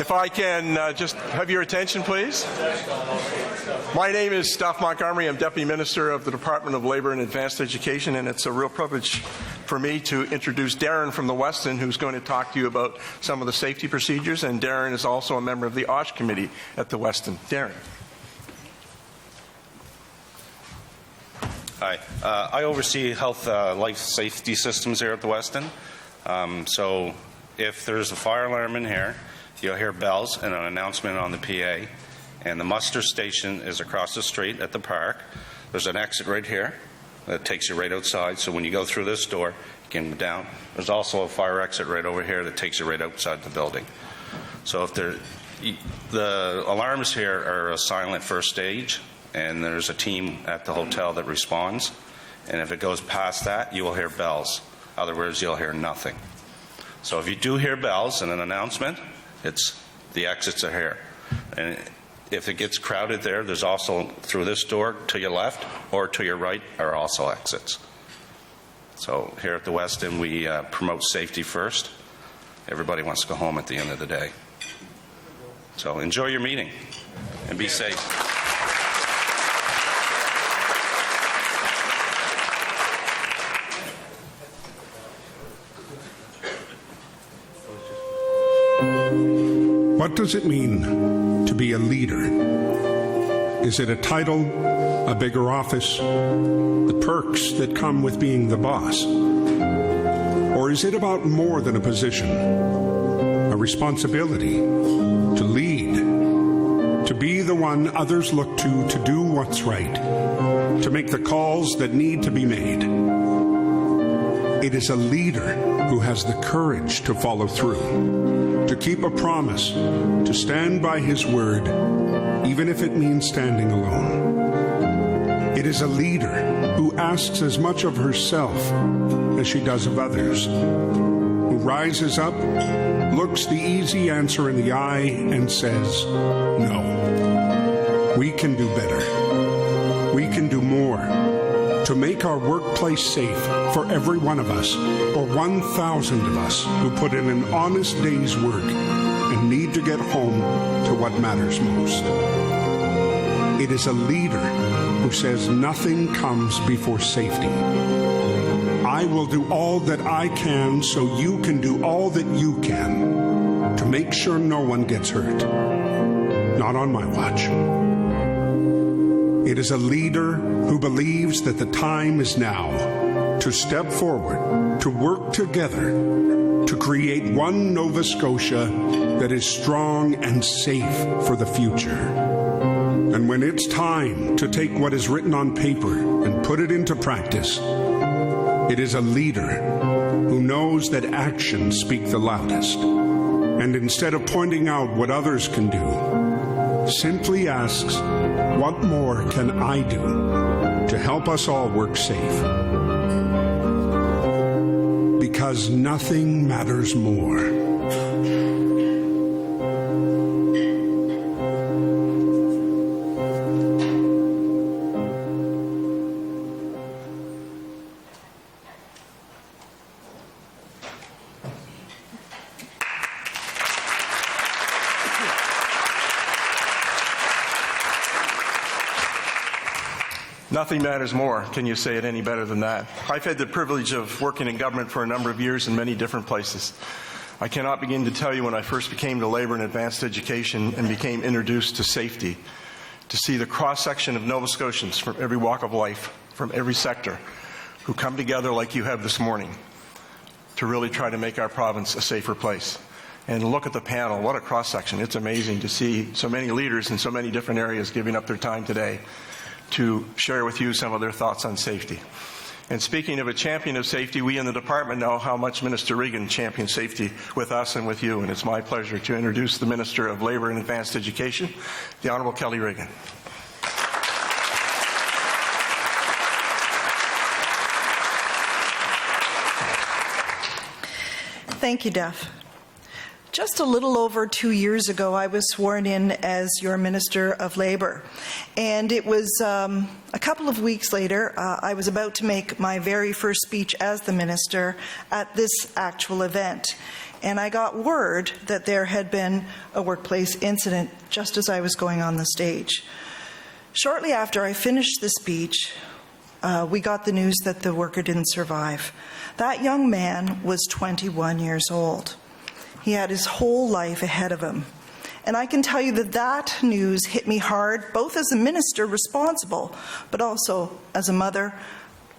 If I can just have your attention, please. My name is Steph Montgomery. I'm Deputy Minister of the Department of Labour and Advanced Education, and it's a real privilege for me to introduce Darren from the Weston, who's going to talk to you about some of the safety procedures, and Darren is also a member of the OSH committee at the Weston. Darren. Hi. I oversee health life safety systems here at the Weston. So if there's a fire alarm in here, you'll hear bells and an announcement on the PA. And the muster station is across the street at the park. There's an exit right here that takes you right outside. So when you go through this door, you can go down. There's also a fire exit right over here that takes you right outside the building. So if the alarms here are a silent first stage, and there's a team at the hotel that responds. And if it goes past that, you will hear bells. Other words, you'll hear nothing. So if you do hear bells and an announcement, it's the exits are here. And if it gets crowded there, there's also through this door to your left or to your right are also exits. So here at the Weston, we promote safety first. Everybody wants to go home at the end of the day. So enjoy your meeting and be safe. What does it mean to be a leader? Is it a title, a bigger office, the perks that come with being the boss? Or is it about more than a position, a responsibility to lead, to be the one others look to do what's right, to make the calls that need to be made? It is a leader who has the courage to follow through, to keep a promise, to stand by his word, even if it means standing alone. It is a leader who asks as much of herself as she does of others, who rises up, looks the easy answer in the eye, and says, no. We can do better. We can do more to make our workplace safe for every one of us, or 1,000 of us who put in an honest day's work and need to get home to what matters most. It is a leader who says nothing comes before safety. I will do all that I can so you can do all that you can to make sure no one gets hurt. Not on my watch. It is a leader who believes that the time is now to step forward, to work together, to create one Nova Scotia that is strong and safe for the future. And when it's time to take what is written on paper and put it into practice, it is a leader who knows that actions speak the loudest. And instead of pointing out what others can do, simply asks, what more can I do to help us all work safe? Because nothing matters more. Nothing matters more. Can you say it any better than that? I've had the privilege of working in government for a number of years in many different places. I cannot begin to tell you when I first became to Labour and Advanced Education and became introduced to safety, to see the cross-section of Nova Scotians from every walk of life, from every sector, who come together like you have this morning to really try to make our province a safer place. And look at the panel. What a cross-section. It's amazing to see so many leaders in so many different areas giving up their time today to share with you some of their thoughts on safety. And speaking of a champion of safety, we in the department know how much Minister Regan champions safety with us and with you, and it's my pleasure to introduce the Minister of Labour and Advanced Education, the Honourable Kelly Regan. Thank you, Duff. Just a little over 2 years ago, I was sworn in as your Minister of Labour. And it was a couple of weeks later, I was about to make my very first speech as the Minister at this actual event. and I got word that there had been a workplace incident just as I was going on the stage. Shortly after I finished the speech, we got the news that the worker didn't survive. That young man was 21 years old. He had his whole life ahead of him. And I can tell you that that news hit me hard, both as a minister responsible, but also as a mother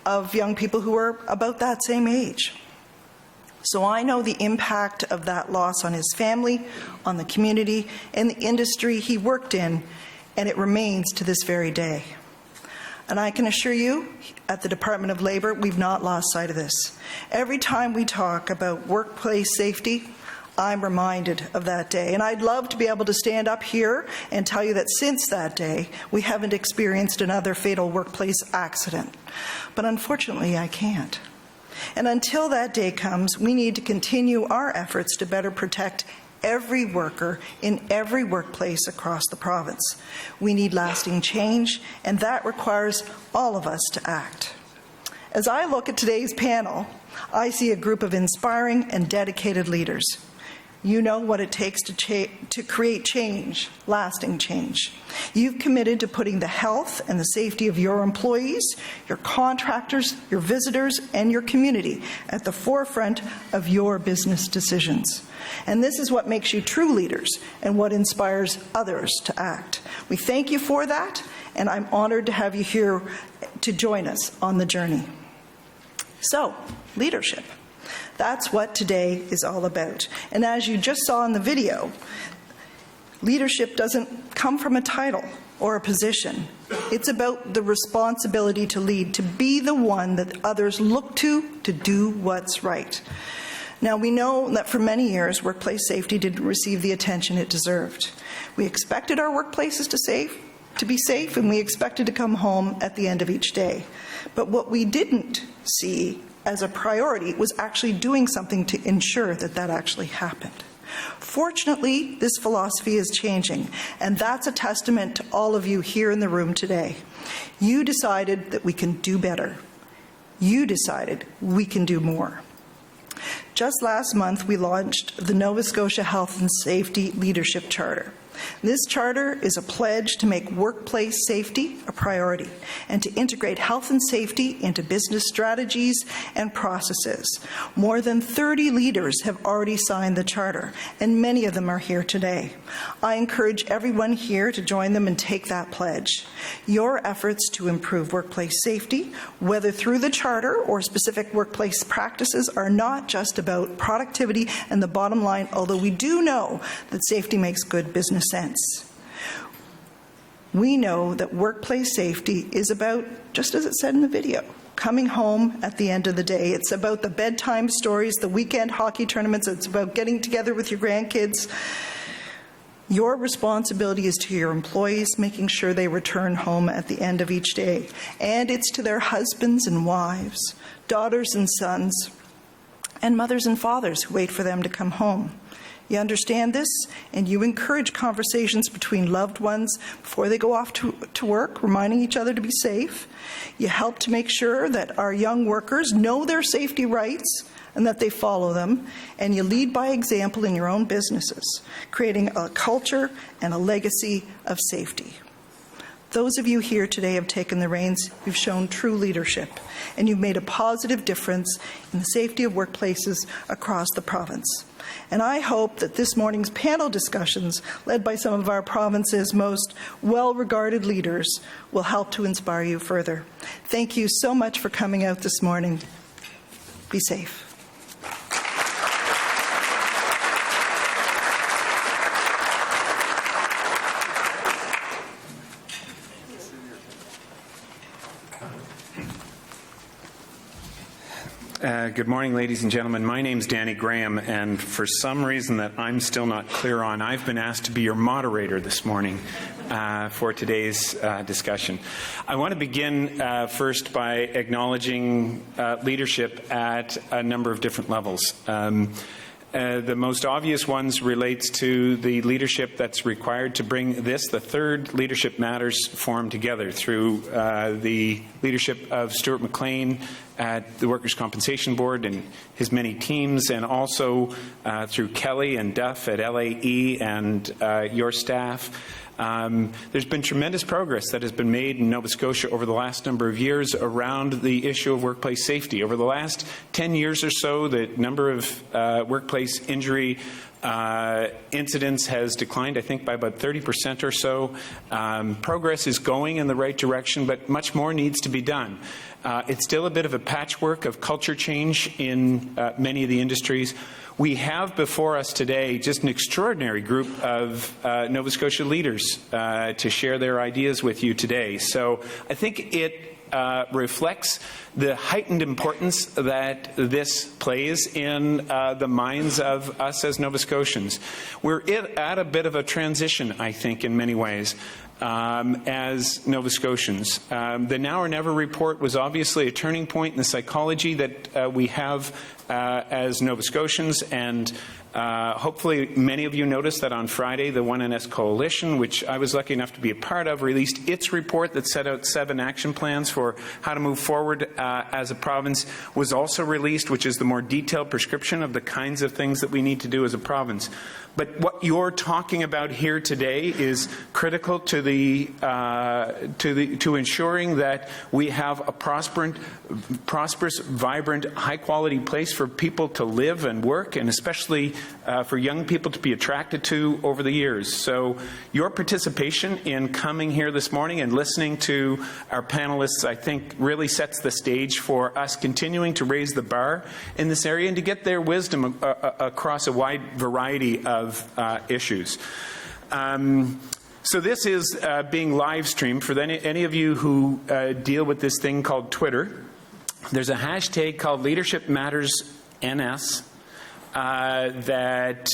of young people who are about that same age. So I know the impact of that loss on his family, on the community, and the industry he worked in, and it remains to this very day. And I can assure you, at the Department of Labor, we've not lost sight of this. Every time we talk about workplace safety, I'm reminded of that day. And I'd love to be able to stand up here and tell you that since that day, we haven't experienced another fatal workplace accident. But unfortunately, I can't. And until that day comes, we need to continue our efforts to better protect every worker in every workplace across the province. We need lasting change, and that requires all of us to act. As I look at today's panel, I see a group of inspiring and dedicated leaders. You know what it takes to create change, lasting change. You've committed to putting the health and the safety of your employees, your contractors, your visitors, and your community at the forefront of your business decisions. And this is what makes you true leaders and what inspires others to act. We thank you for that, and I'm honored to have you here to join us on the journey. So, leadership. That's what today is all about. And as you just saw in the video, leadership doesn't come from a title or a position. It's about the responsibility to lead, to be the one that others look to do what's right. Now, we know that for many years, workplace safety didn't receive the attention it deserved. We expected our workplaces to be safe, and we expected to come home at the end of each day. But what we didn't see as a priority was actually doing something to ensure that that actually happened. Fortunately, this philosophy is changing, and that's a testament to all of you here in the room today. You decided that we can do better. You decided we can do more. Just last month, we launched the Nova Scotia Health and Safety Leadership Charter. This charter is a pledge to make workplace safety a priority and to integrate health and safety into business strategies and processes. More than 30 leaders have already signed the charter, and many of them are here today. I encourage everyone here to join them and take that pledge. Your efforts to improve workplace safety, whether through the charter or specific workplace practices, are not just about productivity and the bottom line, although we do know that safety makes good business sense. We know that workplace safety is about, just as it said in the video, coming home at the end of the day. It's about the bedtime stories, the weekend hockey tournaments. It's about getting together with your grandkids. Your responsibility is to your employees, making sure they return home at the end of each day. And it's to their husbands and wives, daughters and sons, and mothers and fathers who wait for them to come home. You understand this, and you encourage conversations between loved ones before they go off to work, reminding each other to be safe. You help to make sure that our young workers know their safety rights and that they follow them, and you lead by example in your own businesses, creating a culture and a legacy of safety. Those of you here today have taken the reins. You've shown true leadership, and you've made a positive difference in the safety of workplaces across the province. And I hope that this morning's panel discussions, led by some of our province's most well-regarded leaders, will help to inspire you further. Thank you so much for coming out this morning. Be safe. Good morning, ladies and gentlemen. My name's Danny Graham, and for some reason that I'm still not clear on, I've been asked to be your moderator this morning for today's discussion. I want to begin first by acknowledging leadership at a number of different levels. The most obvious ones relates to the leadership that's required to bring this, the third Leadership Matters Forum, together through the leadership of Stuart McLean at the Workers' Compensation Board and his many teams, and also through Kelly and Duff at LAE and your staff. There's been tremendous progress that has been made in Nova Scotia over the last number of years around the issue of workplace safety. Over the last 10 years or so, the number of workplace injury incidents has declined, I think, by about 30% or so. Progress is going in the right direction, but much more needs to be done. It's still a bit of a patchwork of culture change in many of the industries. We have before us today just an extraordinary group of Nova Scotia leaders to share their ideas with you today. So I think it reflects the heightened importance that this plays in the minds of us as Nova Scotians. We're at a bit of a transition, I think, in many ways. As Nova Scotians. The Now or Never report was obviously a turning point in the psychology that we have as Nova Scotians, and hopefully many of you noticed that on Friday the 1NS Coalition, which I was lucky enough to be a part of, released its report that set out 7 action plans for how to move forward as a province, was also released, which is the more detailed prescription of the kinds of things that we need to do as a province. But what you're talking about here today is critical to ensuring that we have a prosperous, vibrant, high-quality place for people to live and work, and especially for young people to be attracted to over the years. So your participation in coming here this morning and listening to our panelists, I think, really sets the stage for us continuing to raise the bar in this area and to get their wisdom across a wide variety of issues. So this is being live streamed for any of you who deal with this thing called Twitter. There's a hashtag called Leadership Matters NS that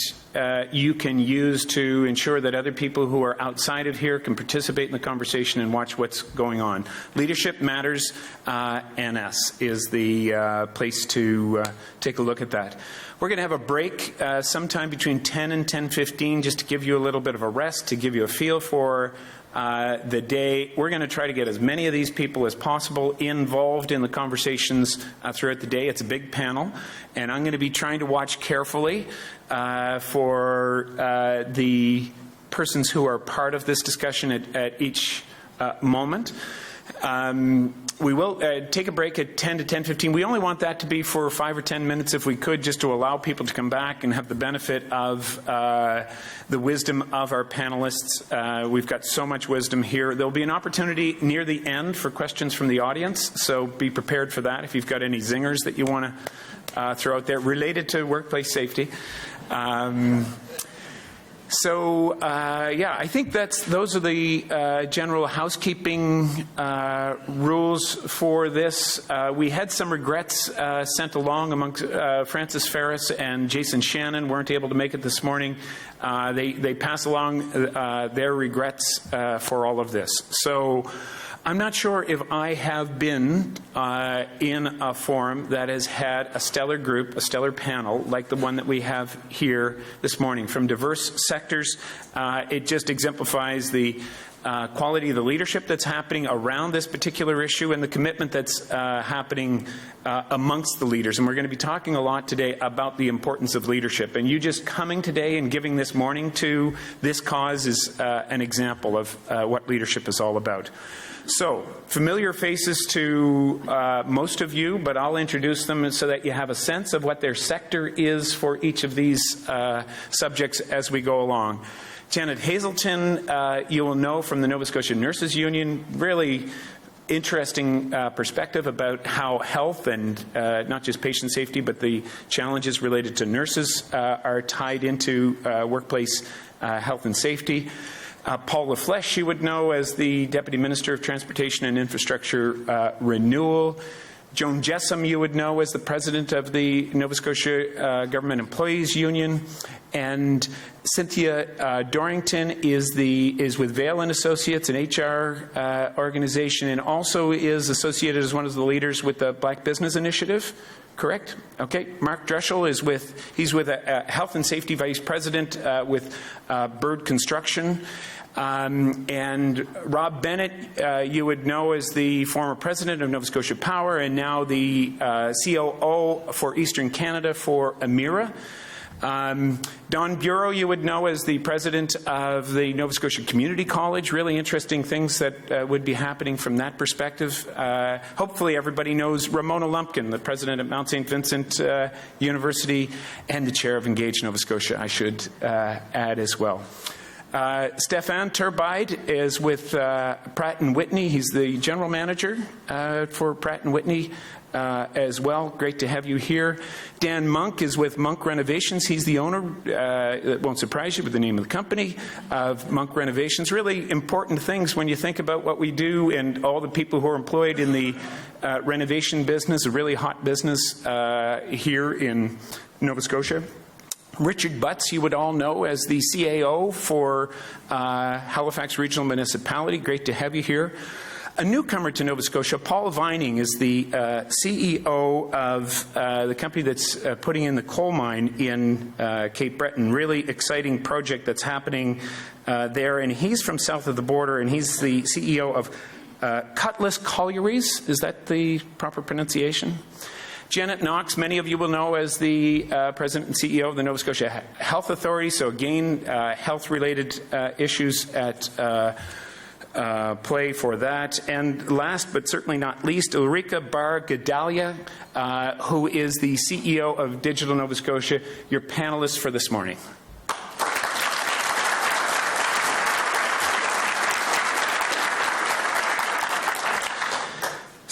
you can use to ensure that other people who are outside of here can participate in the conversation and watch what's going on. Leadership Matters NS is the place to take a look at that. We're going to have a break sometime between 10 and 10:15 just to give you a little bit of a rest, to give you a feel for the day. We're going to try to get as many of these people as possible involved in the conversations throughout the day. It's a big panel, and I'm going to be trying to watch carefully for the persons who are part of this discussion at each moment. We will take a break at 10 to 10:15. We only want that to be for 5 or 10 minutes if we could, just to allow people to come back and have the benefit of the wisdom of our panelists. We've got so much wisdom here. There'll be an opportunity near the end for questions from the audience, so be prepared for that if you've got any zingers that you want to throw out there related to workplace safety. Yeah, I think those are the general housekeeping rules for this. We had some regrets sent along amongst Francis Ferris and Jason Shannon weren't able to make it this morning. They pass along their regrets for all of this. So I'm not sure if I have been in a forum that has had a stellar group, a stellar panel, like the one that we have here this morning from diverse sectors. It just exemplifies the quality of the leadership that's happening around this particular issue and the commitment that's happening amongst the leaders. And we're going to be talking a lot today about the importance of leadership. And you just coming today and giving this morning to this cause is an example of what leadership is all about. So, familiar faces to most of you, but I'll introduce them so that you have a sense of what their sector is for each of these subjects as we go along. Janet Hazelton, you will know from the Nova Scotia Nurses Union, really interesting perspective about how health and not just patient safety, but the challenges related to nurses are tied into workplace health and safety. Paul LaFleche, you would know as the Deputy Minister of Transportation and Infrastructure Renewal. Joan Jessam, you would know as the president of the Nova Scotia Government Employees Union, and Cynthia Dorrington is with Vail and Associates, an HR organization, and also is associated as one of the leaders with the Black Business Initiative. Correct? Okay. Mark Dreschel is he's with a health and safety vice president with Bird Construction. And Rob Bennett, you would know as the former president of Nova Scotia Power and now the COO for Eastern Canada for Emera. Don Bureau, you would know as the president of the Nova Scotia Community College. Really interesting things that would be happening from that perspective. Hopefully everybody knows Ramona Lumpkin, the president at Mount St. Vincent University and the chair of Engage Nova Scotia, I should add as well. Stefan Turbide is with Pratt & Whitney. He's the general manager for Pratt & Whitney as well. Great to have you here. Dan Monk is with Monk Renovations. He's the owner, it won't surprise you, but the name of the company of Monk Renovations. Really important things when you think about what we do and all the people who are employed in the renovation business, a really hot business here in Nova Scotia. Richard Butts, you would all know as the CAO for Halifax Regional Municipality. Great to have you here. A newcomer to Nova Scotia, Paul Vining, is the CEO of the company that's putting in the coal mine in Cape Breton. Really exciting project that's happening there. And he's from south of the border, and he's the CEO of Cutlass Collieries. Is that the proper pronunciation? Janet Knox, many of you will know as the President and CEO of the Nova Scotia Health Authority. So again, health-related issues at play for that. And last but certainly not least, Ulrika Bar-Gedalia, who is the CEO of Digital Nova Scotia, your panelists for this morning.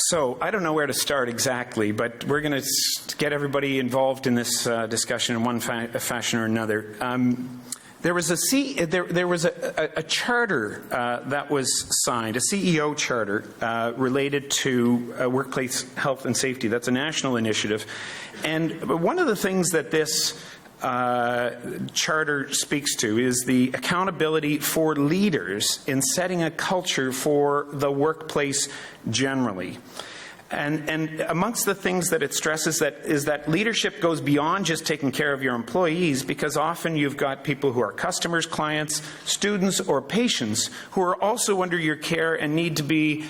So I don't know where to start exactly, but we're going to get everybody involved in this discussion in one fashion or another. There was a charter that was signed, a CEO charter related to workplace health and safety. That's a national initiative. And one of the things that this charter speaks to is the accountability for leaders in setting a culture for the workplace generally. And amongst the things that it stresses is that leadership goes beyond just taking care of your employees, because often you've got people who are customers, clients, students, or patients who are also under your care and need to be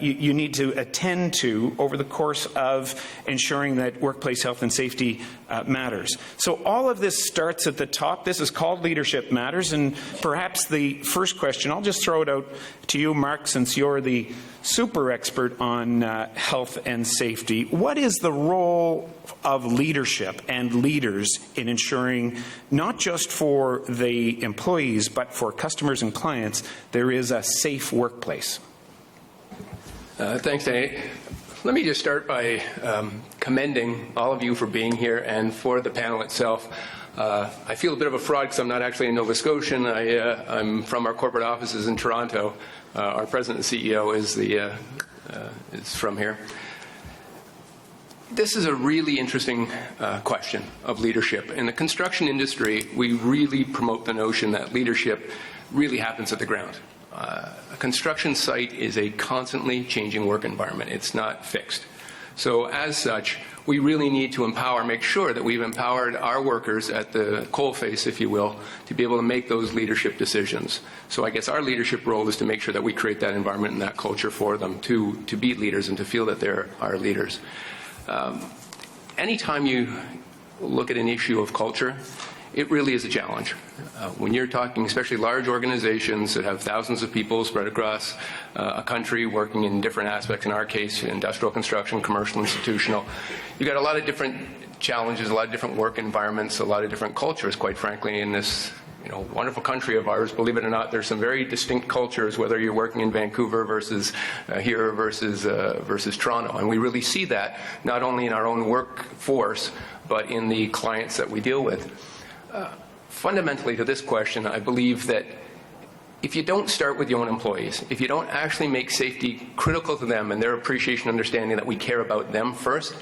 you need to attend to over the course of ensuring that workplace health and safety matters. So all of this starts at the top. This is called Leadership Matters, and perhaps the first question, I'll just throw it out to you, Mark, since you're the super expert on health and safety. What is the role of leadership and leaders in ensuring, not just for the employees, but for customers and clients, there is a safe workplace? Thanks, Danny. Let me just start by commending all of you for being here and for the panel itself. I feel a bit of a fraud because I'm not actually a Nova Scotian. I'm from our corporate offices in Toronto. Our president and CEO is from here. This is a really interesting question of leadership. In the construction industry, we really promote the notion that leadership really happens at the ground. A construction site is a constantly changing work environment. It's not fixed. So as such, we really need to make sure that we've empowered our workers at the coalface, if you will, to be able to make those leadership decisions. So I guess our leadership role is to make sure that we create that environment and that culture for them to be leaders and to feel that they're our leaders. Anytime you look at an issue of culture, it really is a challenge. When you're talking, especially large organizations that have thousands of people spread across a country working in different aspects, in our case, industrial construction, commercial, institutional, you've got a lot of different challenges, a lot of different work environments, a lot of different cultures, quite frankly, in this wonderful country of ours. Believe it or not, there's some very distinct cultures, whether you're working in Vancouver versus here versus Toronto. And we really see that not only in our own workforce, but in the clients that we deal with. Fundamentally to this question, I believe that if you don't start with your own employees, if you don't actually make safety critical to them and their appreciation and understanding that we care about them first,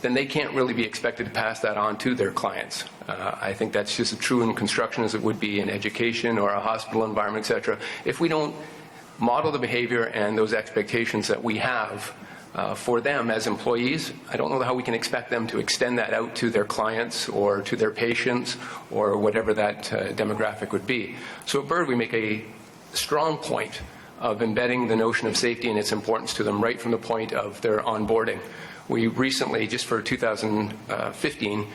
then they can't really be expected to pass that on to their clients. I think that's just as true in construction as it would be in education or a hospital environment, et cetera. If we don't model the behavior and those expectations that we have for them as employees, I don't know how we can expect them to extend that out to their clients or to their patients or whatever that demographic would be. So at Bird, we make a strong point of embedding the notion of safety and its importance to them right from the point of their onboarding. We recently, just for 2015,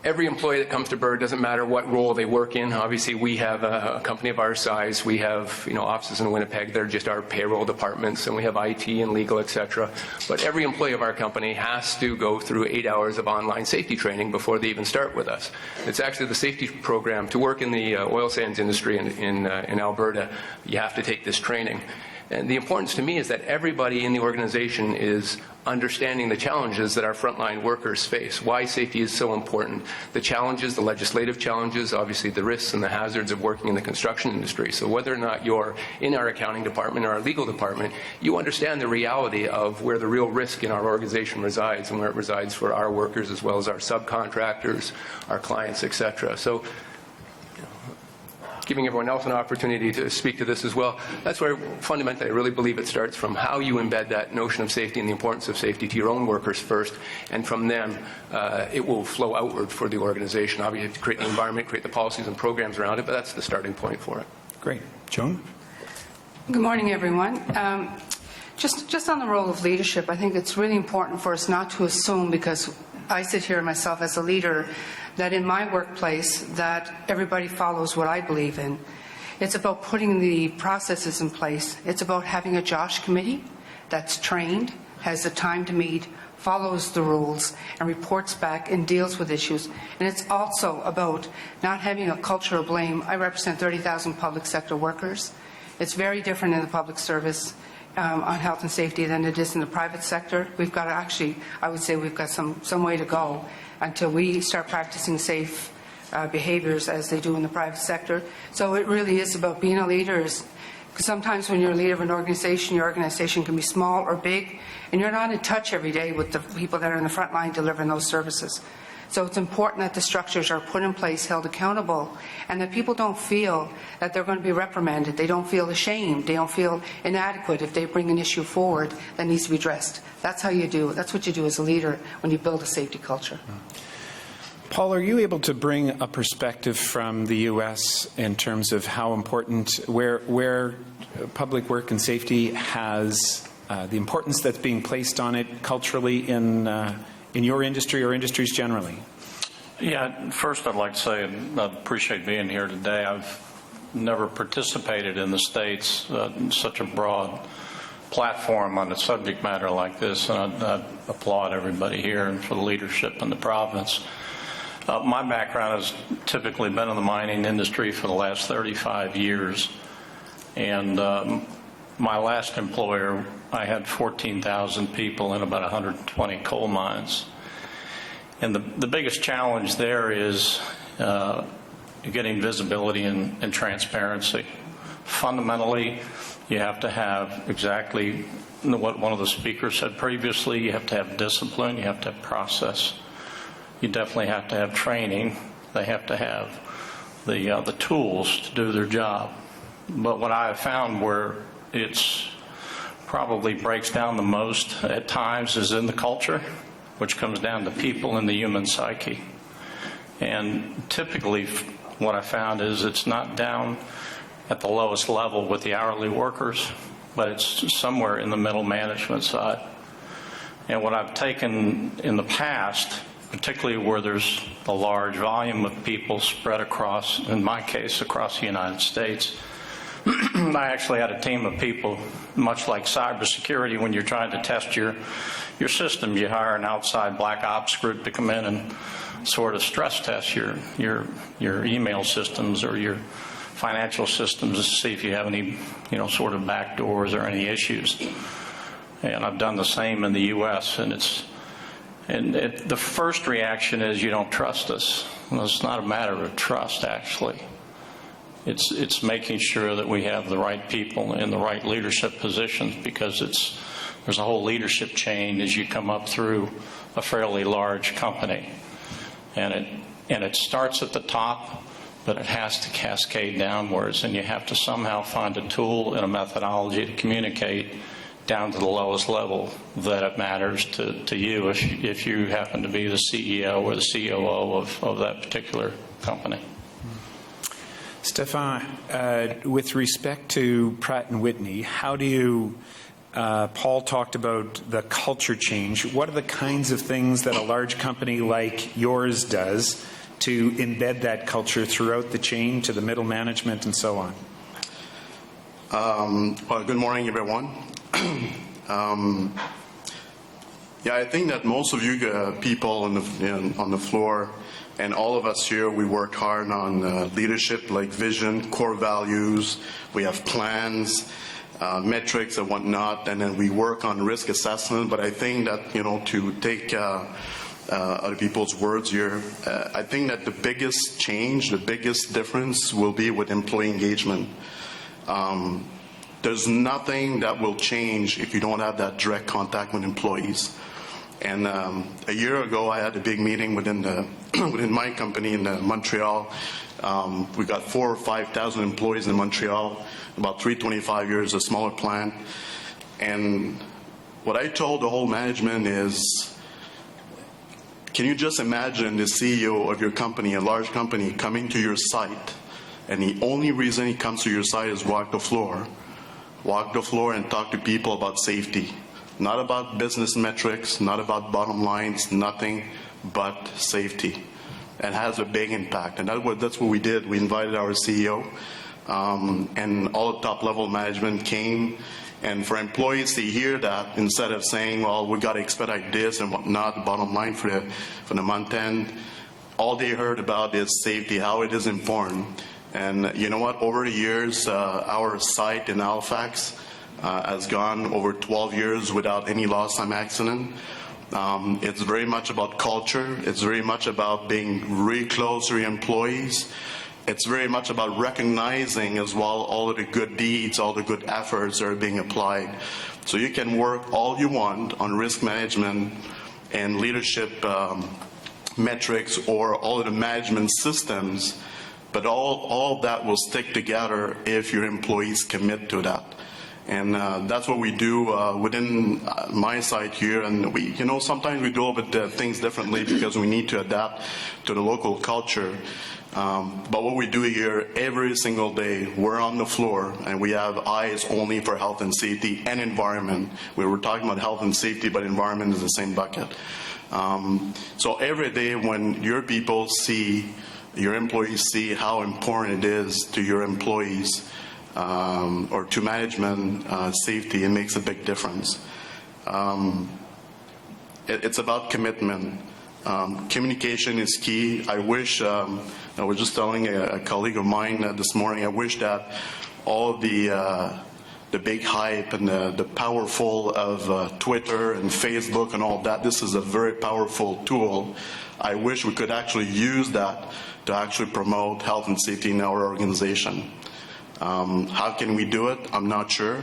every employee that comes to Bird, doesn't matter what role they work in. Obviously, we have a company of our size. We have offices in Winnipeg. They're just our payroll departments, and we have IT and legal, et cetera. But every employee of our company has to go through 8 hours of online safety training before they even start with us. It's actually the safety program. To work in the oil sands industry in Alberta, you have to take this training. And the importance to me is that everybody in the organization is understanding the challenges that our frontline workers face, why safety is so important, the challenges, the legislative challenges, obviously the risks and the hazards of working in the construction industry. So whether or not you're in our accounting department or our legal department, you understand the reality of where the real risk in our organization resides and where it resides for our workers as well as our subcontractors, our clients, et cetera. So giving everyone else an opportunity to speak to this as well. That's where fundamentally I really believe it starts from how you embed that notion of safety and the importance of safety to your own workers first, and from them it will flow outward for the organization. Obviously you have to create the environment, create the policies and programs around it, but that's the starting point for it. Great. Joan? Good morning, everyone. Just on the role of leadership, I think it's really important for us not to assume, because I sit here myself as a leader, that in my workplace that everybody follows what I believe in. It's about putting the processes in place. It's about having a JOSH committee that's trained, has the time to meet, follows the rules, and reports back and deals with issues. And it's also about not having a culture of blame. I represent 30,000 public sector workers. It's very different in the public service on health and safety than it is in the private sector. We've got to actually, I would say we've got some way to go until we start practicing safe behaviors as they do in the private sector. So it really is about being a leader. Because sometimes when you're a leader of an organization, your organization can be small or big, and you're not in touch every day with the people that are in the front line delivering those services. So it's important that the structures are put in place, held accountable, and that people don't feel that they're going to be reprimanded. They don't feel ashamed. They don't feel inadequate if they bring an issue forward that needs to be addressed. That's how you do it. That's what you do as a leader when you build a safety culture. Paul, are you able to bring a perspective from the U.S. in terms of how important, where public work and safety has the importance that's being placed on it culturally in your industry or industries generally? Yeah, first I'd like to say I appreciate being here today. I've never participated in the States in such a broad platform on a subject matter like this, and I applaud everybody here and for the leadership in the province. My background has typically been in the mining industry for the last 35 years, and my last employer, I had 14,000 people in about 120 coal mines. And the biggest challenge there is getting visibility and transparency. Fundamentally, you have to have exactly what one of the speakers said previously. You have to have discipline. You have to have process. You definitely have to have training. They have to have the tools to do their job. But what I have found where it's probably breaks down the most at times is in the culture, which comes down to people and the human psyche. And typically what I found is it's not down at the lowest level with the hourly workers, but it's somewhere in the middle management side. And what I've taken in the past, particularly where there's a large volume of people spread across, in my case, across the United States, I actually had a team of people, much like cybersecurity, when you're trying to test your system, you hire an outside black ops group to come in and sort of stress test your email systems or your financial systems to see if you have any, sort of backdoors or any issues. And I've done the same in the U.S. and the first reaction is you don't trust us. Well, it's not a matter of trust, actually. It's making sure that we have the right people in the right leadership positions, because there's a whole leadership chain as you come up through a fairly large company. And it starts at the top, but it has to cascade downwards, and you have to somehow find a tool and a methodology to communicate down to the lowest level that it matters to you if you happen to be the CEO or the COO of that particular company. Stefan, with respect to Pratt & Whitney, how do you, Paul talked about the culture change. What are the kinds of things that a large company like yours does to embed that culture throughout the chain to the middle management and so on? Well, good morning, everyone. Yeah, I think that most of you people on the floor and all of us here, we work hard on leadership, like vision, core values. We have plans, metrics and whatnot, and then we work on risk assessment. But I think that, to take other people's words here, I think that the biggest change, the biggest difference will be with employee engagement. There's nothing that will change if you don't have that direct contact with employees. And a year ago, I had a big meeting within my company in Montreal. We got 4,000 or 5,000 employees in Montreal, about 325 years, a smaller plant. And what I told the whole management is, can you just imagine the CEO of your company, a large company, coming to your site, and the only reason he comes to your site is walk the floor and talk to people about safety. Not about business metrics, not about bottom lines, nothing but safety. It has a big impact. And that's what we did. We invited our CEO, and all the top level management came. And for employees to hear that, instead of saying, well, we got to expedite this and whatnot, the bottom line for the month end, all they heard about is safety, how it is important. And you know what? Over the years, our site in Halifax has gone over 12 years without any lost time accident. It's very much about culture. It's very much about being really close to your employees. It's very much about recognizing as well all of the good deeds, all the good efforts that are being applied. So you can work all you want on risk management and leadership metrics or all of the management systems, but all of that will stick together if your employees commit to that. And that's what we do within my site here. And we, sometimes we do a little bit things differently because we need to adapt to the local culture. But what we do here every single day, we're on the floor and we have eyes only for health and safety and environment. We were talking about health and safety, but environment is the same bucket. So every day when your people see, your employees see how important it is to your employees, or to management safety, it makes a big difference. It's about commitment. Communication is key. I wish, I was just telling a colleague of mine this morning, I wish that all of the big hype and the powerful of Twitter and Facebook and all that, this is a very powerful tool. I wish we could actually use that to actually promote health and safety in our organization. How can we do it? I'm not sure.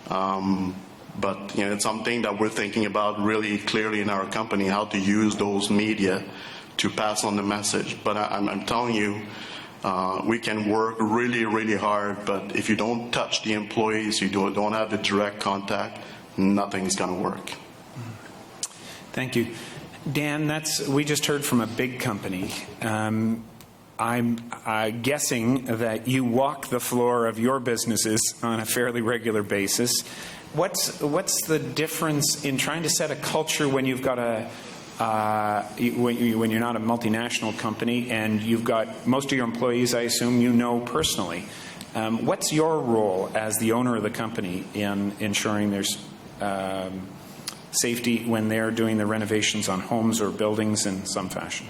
But it's something that we're thinking about really clearly in our company, how to use those media to pass on the message. But I'm telling you, we can work really, really hard, but if you don't touch the employees, you don't have the direct contact, nothing's going to work. Thank you. Dan, we just heard from a big company. I'm guessing that you walk the floor of your businesses on a fairly regular basis. What's the difference in trying to set a culture when you've got when you're not a multinational company and you've got most of your employees, I assume, personally? What's your role as the owner of the company in ensuring there's safety when they're doing the renovations on homes or buildings in some fashion?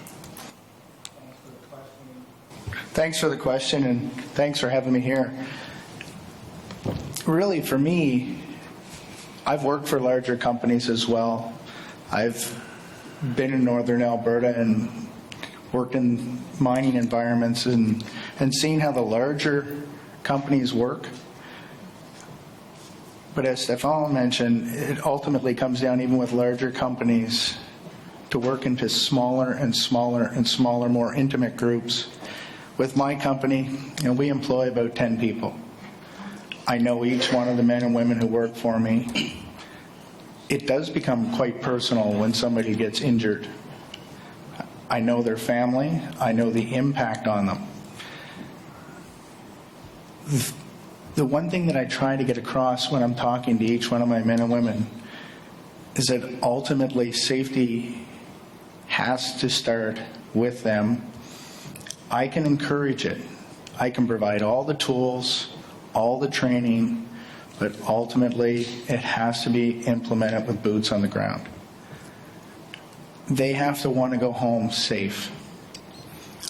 Thanks for the question, and thanks for having me here. Really, for me, I've worked for larger companies as well. I've been in northern Alberta and worked in mining environments and seen how the larger companies work. But as Stefan mentioned, it ultimately comes down, even with larger companies, to work into smaller and smaller and smaller, more intimate groups. With my company, we employ about 10 people. I know each one of the men and women who work for me. It does become quite personal when somebody gets injured. I know their family. I know the impact on them. The one thing that I try to get across when I'm talking to each one of my men and women is that ultimately safety has to start with them. I can encourage it. I can provide all the tools, all the training, but ultimately it has to be implemented with boots on the ground. They have to want to go home safe.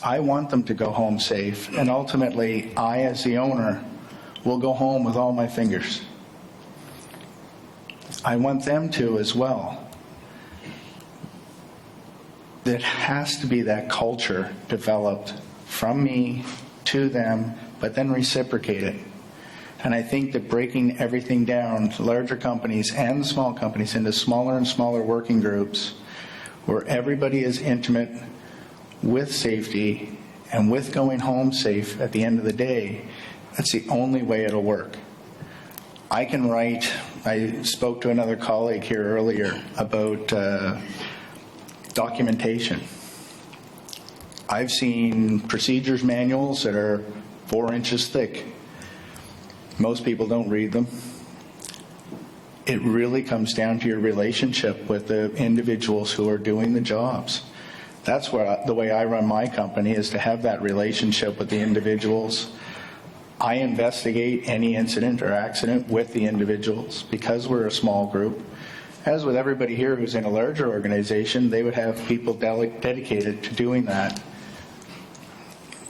I want them to go home safe, and ultimately I, as the owner, will go home with all my fingers. I want them to as well. There has to be that culture developed from me to them, but then reciprocated. And I think that breaking everything down, larger companies and small companies, into smaller and smaller working groups where everybody is intimate with safety and with going home safe at the end of the day, that's the only way it'll work. I can write, I spoke to another colleague here earlier about documentation. I've seen procedures manuals that are 4 inches thick. Most people don't read them. It really comes down to your relationship with the individuals who are doing the jobs. That's the way I run my company, is to have that relationship with the individuals. I investigate any incident or accident with the individuals because we're a small group. As with everybody here who's in a larger organization, they would have people dedicated to doing that.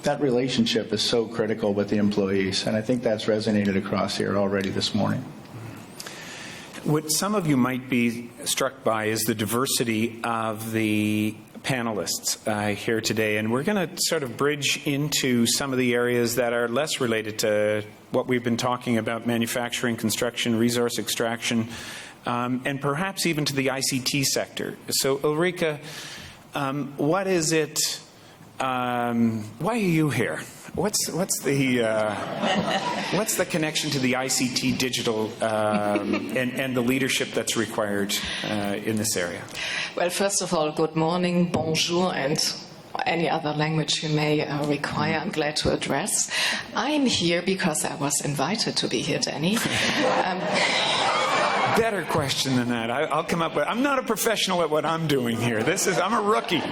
That relationship is so critical with the employees, and I think that's resonated across here already this morning. What some of you might be struck by is the diversity of the panelists here today, and we're going to sort of bridge into some of the areas that are less related to what we've been talking about: manufacturing, construction, resource extraction, and perhaps even to the ICT sector. So, Ulrika, what is it? Why are you here? What's the connection to the ICT digital and the leadership that's required in this area? Well, first of all, good morning, bonjour, and any other language you may require. I'm glad to address. I'm here because I was invited to be here, Danny. Better question than that. I'll come up with. I'm not a professional at what I'm doing here. I'm a rookie.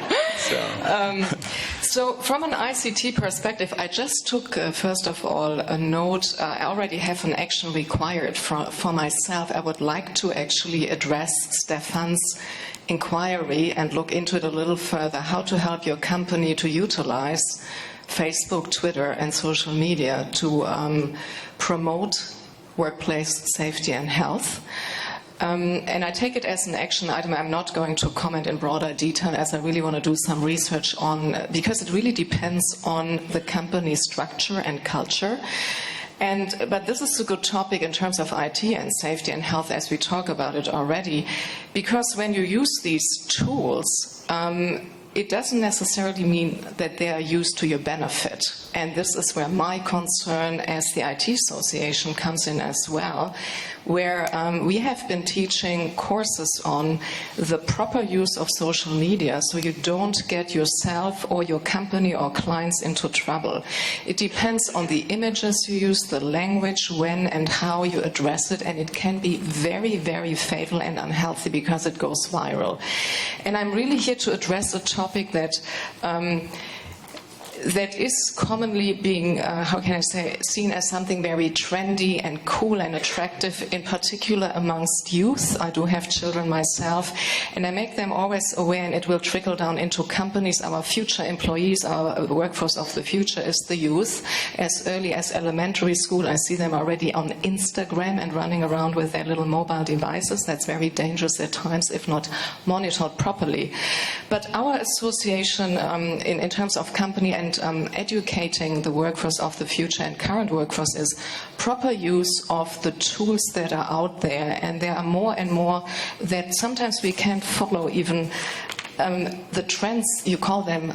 So from an ICT perspective, I just took, first of all, a note. I already have an action required for myself. I would like to actually address Stefan's inquiry and look into it a little further, how to help your company to utilize Facebook, Twitter, and social media to promote workplace safety and health. And I take it as an action item. I'm not going to comment in broader detail, as I really want to do some research on, because it really depends on the company structure and culture. But this is a good topic in terms of IT and safety and health, as we talk about it already, because when you use these tools, it doesn't necessarily mean that they are used to your benefit. And this is where my concern as the IT Association comes in as well, where we have been teaching courses on the proper use of social media so you don't get yourself or your company or clients into trouble. It depends on the images you use, the language, when and how you address it, and it can be very, very fatal and unhealthy because it goes viral. And I'm really here to address a topic that that is commonly being, how can I say, seen as something very trendy and cool and attractive, in particular amongst youth. I do have children myself, and I make them always aware, and it will trickle down into companies. Our future employees, our workforce of the future is the youth. As early as elementary school, I see them already on Instagram and running around with their little mobile devices. That's very dangerous at times if not monitored properly. But our association in terms of company and educating the workforce of the future and current workforce is proper use of the tools that are out there. And there are more and more that sometimes we can't follow even. The trends, you call them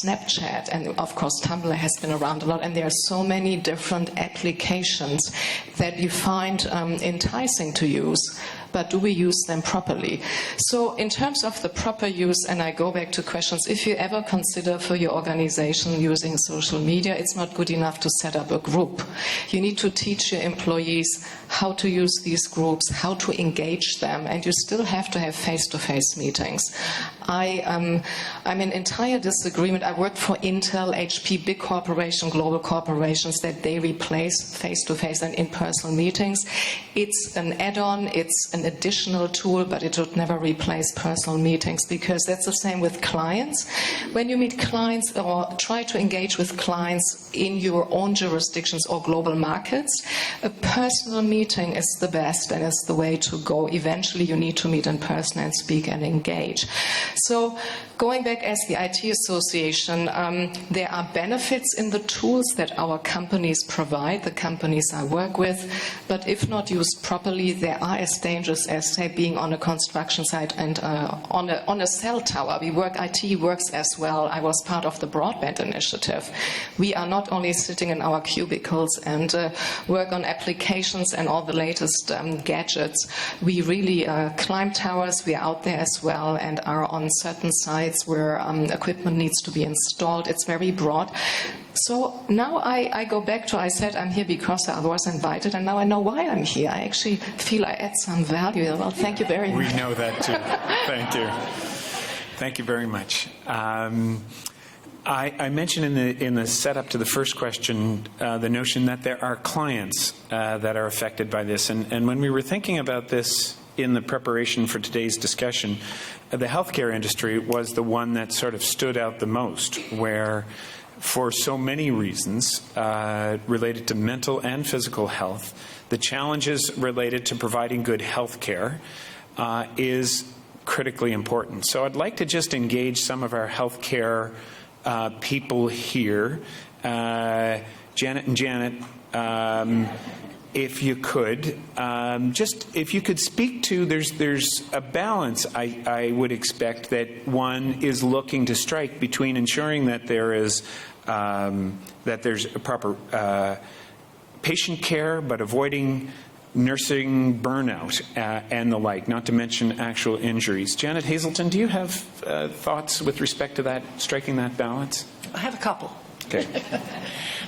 Snapchat, and of course Tumblr has been around a lot, and there are so many different applications that you find enticing to use. But do we use them properly? So in terms of the proper use, and I go back to questions, if you ever consider for your organization using social media, it's not good enough to set up a group. You need to teach your employees how to use these groups, how to engage them, and you still have to have face-to-face meetings. I'm in entire disagreement. I worked for Intel, HP, big corporation, global corporations, that they replace face-to-face and in-person meetings. It's an add-on, it's an additional tool, but it should never replace personal meetings, because that's the same with clients. When you meet clients or try to engage with clients in your own jurisdictions or global markets, a personal meeting is the best and is the way to go. Eventually you need to meet in person and speak and engage. So going back as the IT Association, there are benefits in the tools that our companies provide, the companies I work with, but if not used properly, they are as dangerous as, say, being on a construction site and on a cell tower. IT works as well. I was part of the broadband initiative. We are not only sitting in our cubicles and work on applications and all the latest gadgets. We really climb towers. We are out there as well and are on certain sites where equipment needs to be installed. It's very broad. So now I go back to, I said I'm here because I was invited, and now I know why I'm here. I actually feel I add some value. Well, thank you very much. We know that too. Thank you. Thank you very much. I mentioned in the setup to the first question the notion that there are clients that are affected by this. And when we were thinking about this in the preparation for today's discussion, the healthcare industry was the one that sort of stood out the most, where for so many reasons related to mental and physical health, the challenges related to providing good health care is critically important. So I'd like to just engage some of our healthcare people here. Janet and Janet, if you could, if you could speak to, there's a balance I would expect that one is looking to strike between ensuring that there's a proper patient care, but avoiding nursing burnout and the like, not to mention actual injuries. Janet Hazelton, do you have thoughts with respect to that, striking that balance? I have a couple. Okay.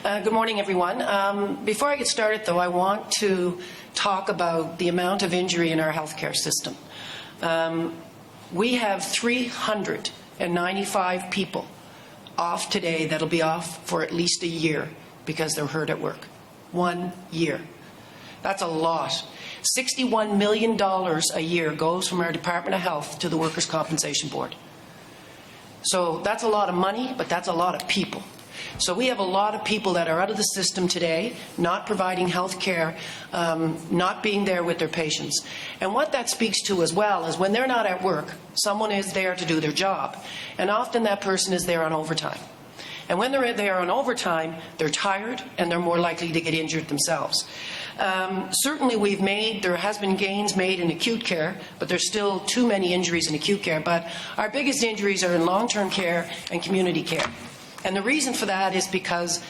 Good morning, everyone. Before I get started, though, I want to talk about the amount of injury in our healthcare system. We have 395 people off today that'll be off for at least a year because they're hurt at work. 1 year. That's a lot. $61 million a year goes from our Department of Health to the Workers' Compensation Board. So that's a lot of money, but that's a lot of people. So we have a lot of people that are out of the system today, not providing health care, not being there with their patients. And what that speaks to as well is when they're not at work, someone is there to do their job. And often that person is there on overtime. And when they're there on overtime, they're tired and they're more likely to get injured themselves. Certainly there has been gains made in acute care, but there's still too many injuries in acute care. But our biggest injuries are in long-term care and community care. And the reason for that is because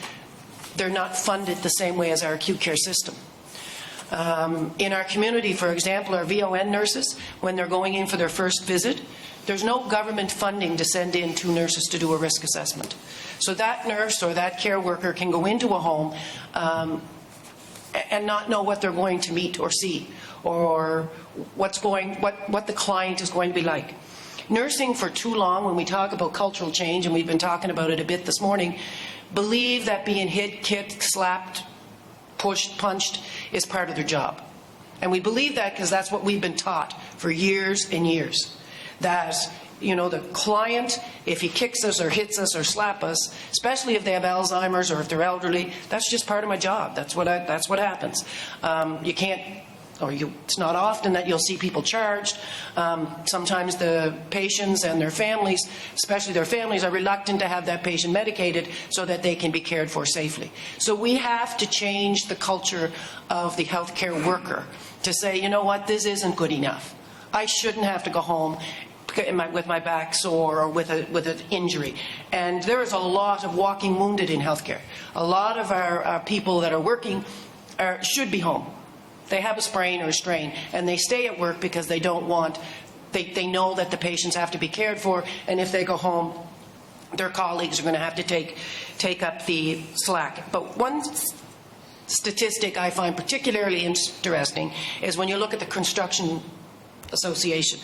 they're not funded the same way as our acute care system. In our community, for example, our VON nurses, when they're going in for their first visit, there's no government funding to send in 2 nurses to do a risk assessment. So that nurse or that care worker can go into a home and not know what they're going to meet or see, or what the client is going to be like. Nursing for too long, when we talk about cultural change, and we've been talking about it a bit this morning, believe that being hit, kicked, slapped, pushed, punched is part of their job. And we believe that because that's what we've been taught for years and years. That, the client, if he kicks us or hits us or slaps us, especially if they have Alzheimer's or if they're elderly, that's just part of my job. That's what happens. You can't, it's not often that you'll see people charged. Sometimes the patients and their families, especially their families, are reluctant to have that patient medicated so that they can be cared for safely. So we have to change the culture of the healthcare worker to say, you know what, this isn't good enough. I shouldn't have to go home with my back sore or with an injury. And there is a lot of walking wounded in healthcare. A lot of our people that are working should be home. They have a sprain or a strain, and they stay at work because they don't want, they know that the patients have to be cared for, and if they go home, their colleagues are going to have to take up the slack. But one statistic I find particularly interesting is when you look at the Construction Association.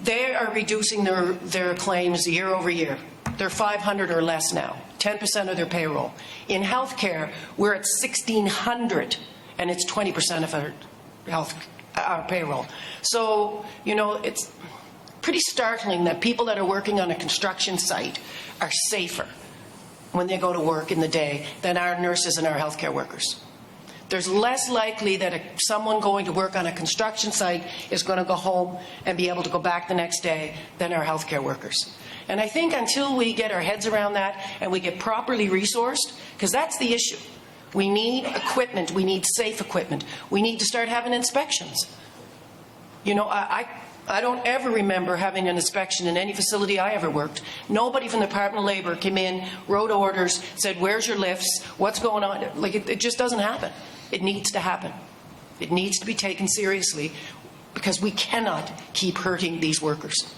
They are reducing their claims year over year. They're 500 or less now, 10% of their payroll. In healthcare, we're at 1,600, and it's 20% of our payroll. So, it's pretty startling that people that are working on a construction site are safer when they go to work in the day than our nurses and our healthcare workers. There's less likely that someone going to work on a construction site is going to go home and be able to go back the next day than our healthcare workers. And I think until we get our heads around that and we get properly resourced, because that's the issue. We need equipment. We need safe equipment. We need to start having inspections. I don't ever remember having an inspection in any facility I ever worked. Nobody from the Department of Labor came in, wrote orders, said, where's your lifts? What's going on? It just doesn't happen. It needs to happen. It needs to be taken seriously because we cannot keep hurting these workers.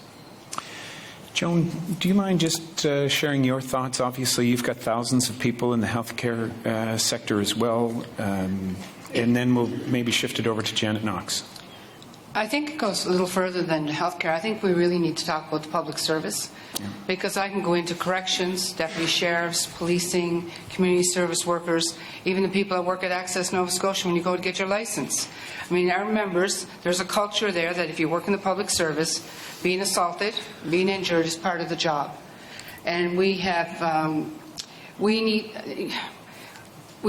Joan, do you mind just sharing your thoughts? Obviously, you've got thousands of people in the healthcare sector as well. And then we'll maybe shift it over to Janet Knox. I think it goes a little further than healthcare. I think we really need to talk about the public service, because I can go into corrections, deputy sheriffs, policing, community service workers, even the people that work at Access Nova Scotia when you go to get your license. I mean, our members, there's a culture there that if you work in the public service, being assaulted, being injured is part of the job. And we have, we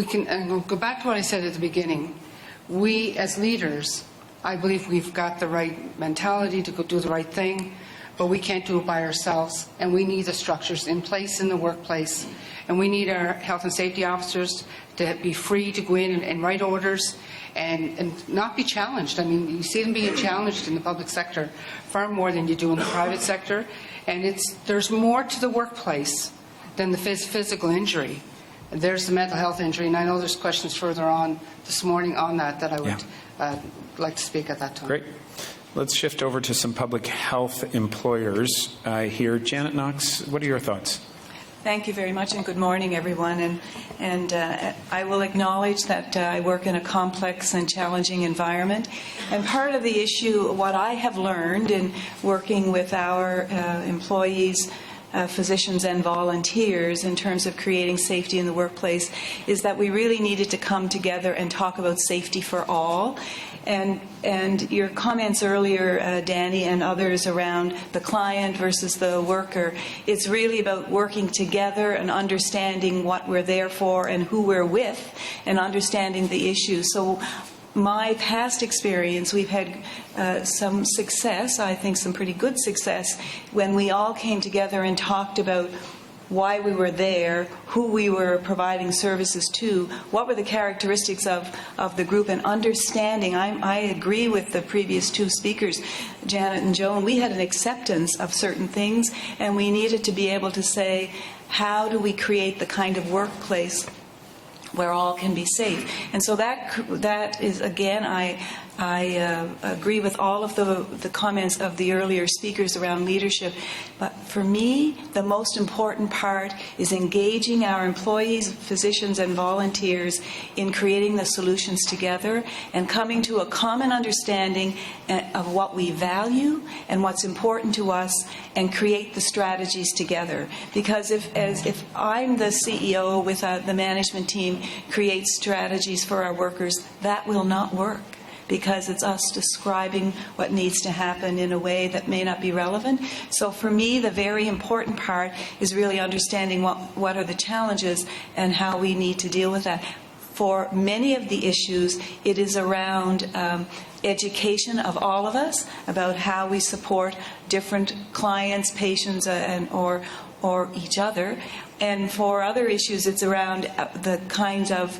can go back to what I said at the beginning. We as leaders, I believe we've got the right mentality to go do the right thing, but we can't do it by ourselves, and we need the structures in place in the workplace, and we need our health and safety officers to be free to go in and write orders and not be challenged. I mean, you see them being challenged in the public sector far more than you do in the private sector, and there's more to the workplace than the physical injury. There's the mental health injury, and I know there's questions further on this morning on that I would like to speak at that time. Great. Let's shift over to some public health employers here. Janet Knox, what are your thoughts? Thank you very much, and good morning, everyone. And I will acknowledge that I work in a complex and challenging environment. And part of the issue, what I have learned in working with our employees, physicians and volunteers in terms of creating safety in the workplace, is that we really needed to come together and talk about safety for all. And your comments earlier, Danny, and others around the client versus the worker, it's really about working together and understanding what we're there for and who we're with and understanding the issues. So my past experience, we've had some success, I think some pretty good success, when we all came together and talked about why we were there, who we were providing services to, what were the characteristics of the group, and understanding. I agree with the previous two speakers, Janet and Joan. We had an acceptance of certain things, and we needed to be able to say, how do we create the kind of workplace where all can be safe? And so that is, again, I I agree with all of the comments of the earlier speakers around leadership. But for me, the most important part is engaging our employees, physicians, and volunteers in creating the solutions together and coming to a common understanding of what we value and what's important to us and create the strategies together. Because if I'm the CEO with the management team creates strategies for our workers, that will not work, because it's us describing what needs to happen in a way that may not be relevant. So for me, the very important part is really understanding what are the challenges and how we need to deal with that. For many of the issues, it is around education of all of us about how we support different clients, patients, or each other. And for other issues, it's around the kinds of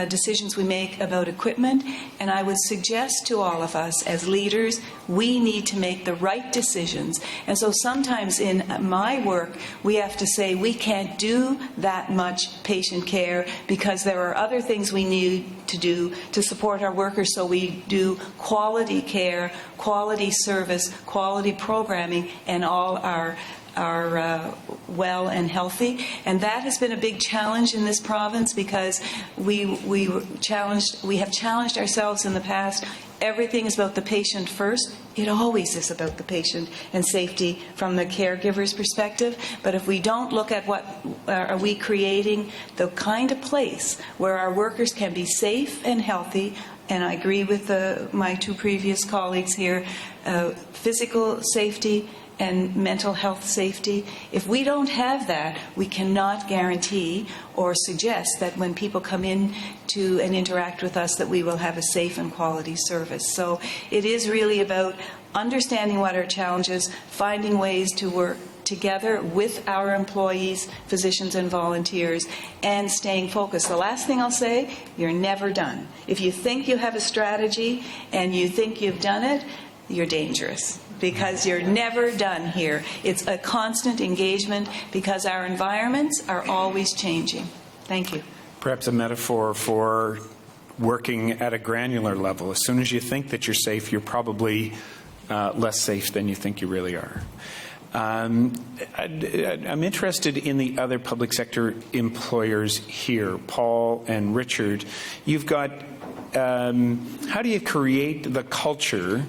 decisions we make about equipment. And I would suggest to all of us as leaders, we need to make the right decisions. And so sometimes in my work, we have to say we can't do that much patient care because there are other things we need to do to support our workers, so we do quality care, quality service, quality programming, and all are well and healthy. And that has been a big challenge in this province, because we have challenged ourselves in the past. Everything is about the patient first. It always is about the patient and safety from the caregiver's perspective. But if we don't look at what are we creating, the kind of place where our workers can be safe and healthy, and I agree with my two previous colleagues here, physical safety and mental health safety. If we don't have that, we cannot guarantee or suggest that when people come in to and interact with us that we will have a safe and quality service. So it is really about understanding what our challenges, finding ways to work together with our employees, physicians, and volunteers, and staying focused. The last thing I'll say, you're never done. If you think you have a strategy and you think you've done it, you're dangerous, because you're never done here. It's a constant engagement, because our environments are always changing. Thank you. Perhaps a metaphor for working at a granular level. As soon as you think that you're safe, you're probably less safe than you think you really are. I'm interested in the other public sector employers here, Paul and Richard. You've got, how do you create the culture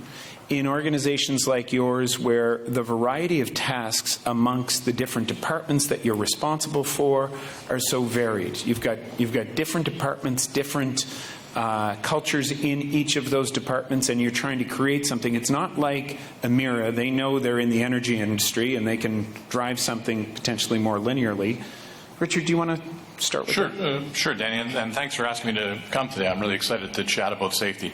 in organizations like yours where the variety of tasks amongst the different departments that you're responsible for are so varied? You've got different departments, different cultures in each of those departments, and you're trying to create something. It's not like Emira. They know they're in the energy industry and they can drive something potentially more linearly. Richard, do you want to start with that? Sure, Danny, and thanks for asking me to come today. I'm really excited to chat about safety.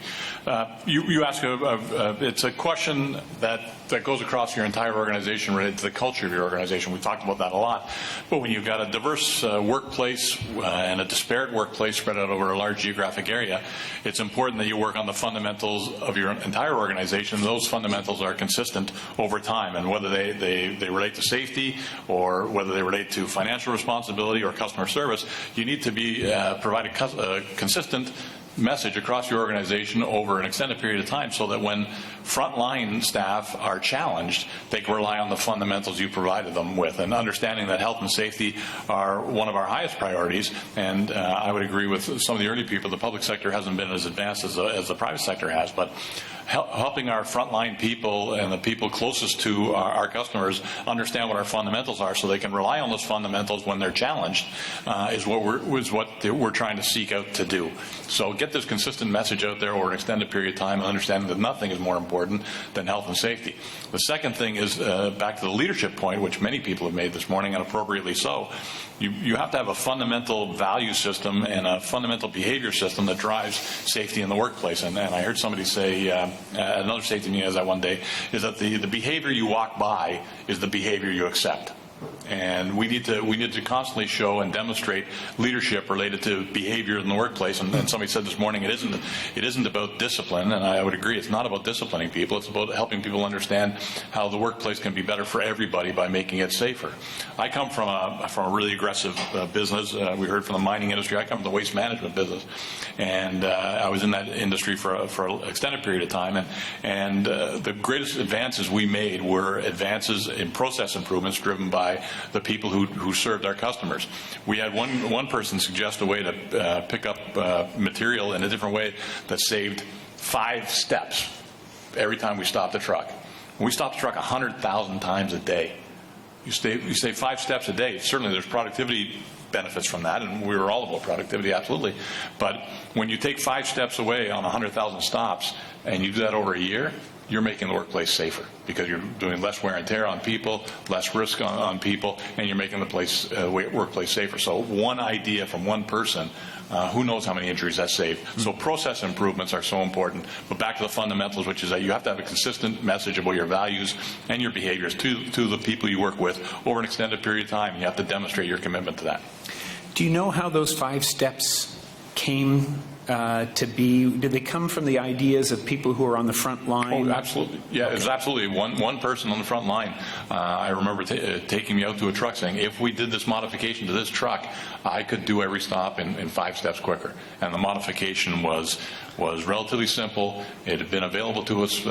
You ask, it's a question that goes across your entire organization related to the culture of your organization. We've talked about that a lot. But when you've got a diverse workplace and a disparate workplace spread out over a large geographic area, it's important that you work on the fundamentals of your entire organization. Those fundamentals are consistent over time, and whether they relate to safety or whether they relate to financial responsibility or customer service, you need to be providing a consistent message across your organization over an extended period of time, so that when frontline staff are challenged, they can rely on the fundamentals you provided them with, and understanding that health and safety are one of our highest priorities. And I would agree with some of the early people, the public sector hasn't been as advanced as the private sector has, but helping our frontline people and the people closest to our customers understand what our fundamentals are, so they can rely on those fundamentals when they're challenged, is what we're trying to seek out to do. So get this consistent message out there over an extended period of time, and understanding that nothing is more important than health and safety. The second thing is back to the leadership point, which many people have made this morning, and appropriately so. You have to have a fundamental value system and a fundamental behavior system that drives safety in the workplace. And I heard somebody say, another safety meeting I was at one day, is that the behavior you walk by is the behavior you accept. And we need to constantly show and demonstrate leadership related to behavior in the workplace. And somebody said this morning, it isn't about discipline, and I would agree, it's not about disciplining people. It's about helping people understand how the workplace can be better for everybody by making it safer. I come from a really aggressive business. We heard from the mining industry. I come from the waste management business, and I was in that industry for an extended period of time. And the greatest advances we made were advances in process improvements driven by the people who served our customers. We had one person suggest a way to pick up material in a different way that saved 5 steps every time we stopped the truck. We stopped the truck 100,000 times a day. You save 5 steps a day. Certainly there's productivity benefits from that, and we were all about productivity, absolutely. But when you take 5 steps away on 100,000 stops and you do that over a year, you're making the workplace safer because you're doing less wear and tear on people, less risk on people, and you're making the workplace safer. So one idea from one person, who knows how many injuries that saved. So process improvements are so important. But back to the fundamentals, which is that you have to have a consistent message about your values and your behaviors to the people you work with over an extended period of time. You have to demonstrate your commitment to that. Do you know how those 5 steps came to be? Did they come from the ideas of people who are on the front line? Oh, absolutely. Yeah, it was absolutely one person on the front line. I remember taking me out to a truck saying, if we did this modification to this truck, I could do every stop in 5 steps quicker. And the modification was relatively simple. It had been available to us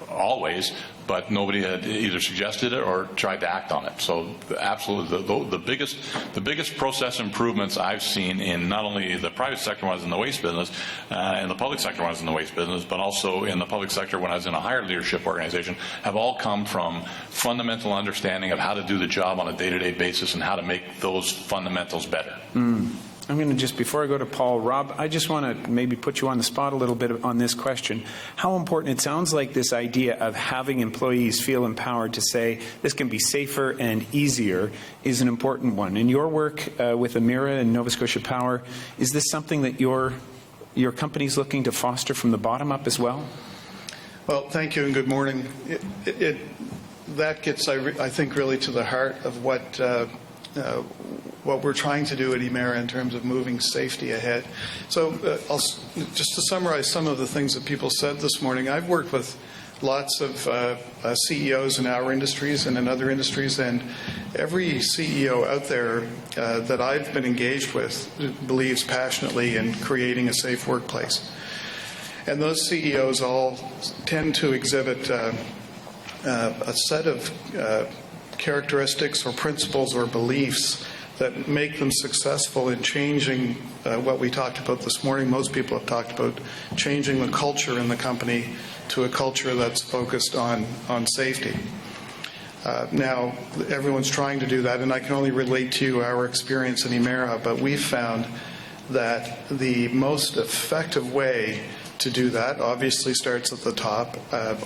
always, but nobody had either suggested it or tried to act on it. So absolutely, the biggest process improvements I've seen in not only the private sector when I was in the waste business, and the public sector when I was in the waste business, but also in the public sector when I was in a higher leadership organization, have all come from fundamental understanding of how to do the job on a day-to-day basis and how to make those fundamentals better. I'm going to just, before I go to Paul, Rob, I just want to maybe put you on the spot a little bit on this question. How important, it sounds like this idea of having employees feel empowered to say this can be safer and easier is an important one. In your work with Emera and Nova Scotia Power, is this something that your company's looking to foster from the bottom up as well? Well, thank you and good morning. That gets, I think, really to the heart of what we're trying to do at Emera in terms of moving safety ahead. So just to summarize some of the things that people said this morning, I've worked with lots of CEOs in our industries and in other industries, and every CEO out there that I've been engaged with believes passionately in creating a safe workplace. And those CEOs all tend to exhibit a set of characteristics or principles or beliefs that make them successful in changing what we talked about this morning. Most people have talked about changing the culture in the company to a culture that's focused on safety. Now, everyone's trying to do that, and I can only relate to you our experience in Emera, but we've found that the most effective way to do that obviously starts at the top,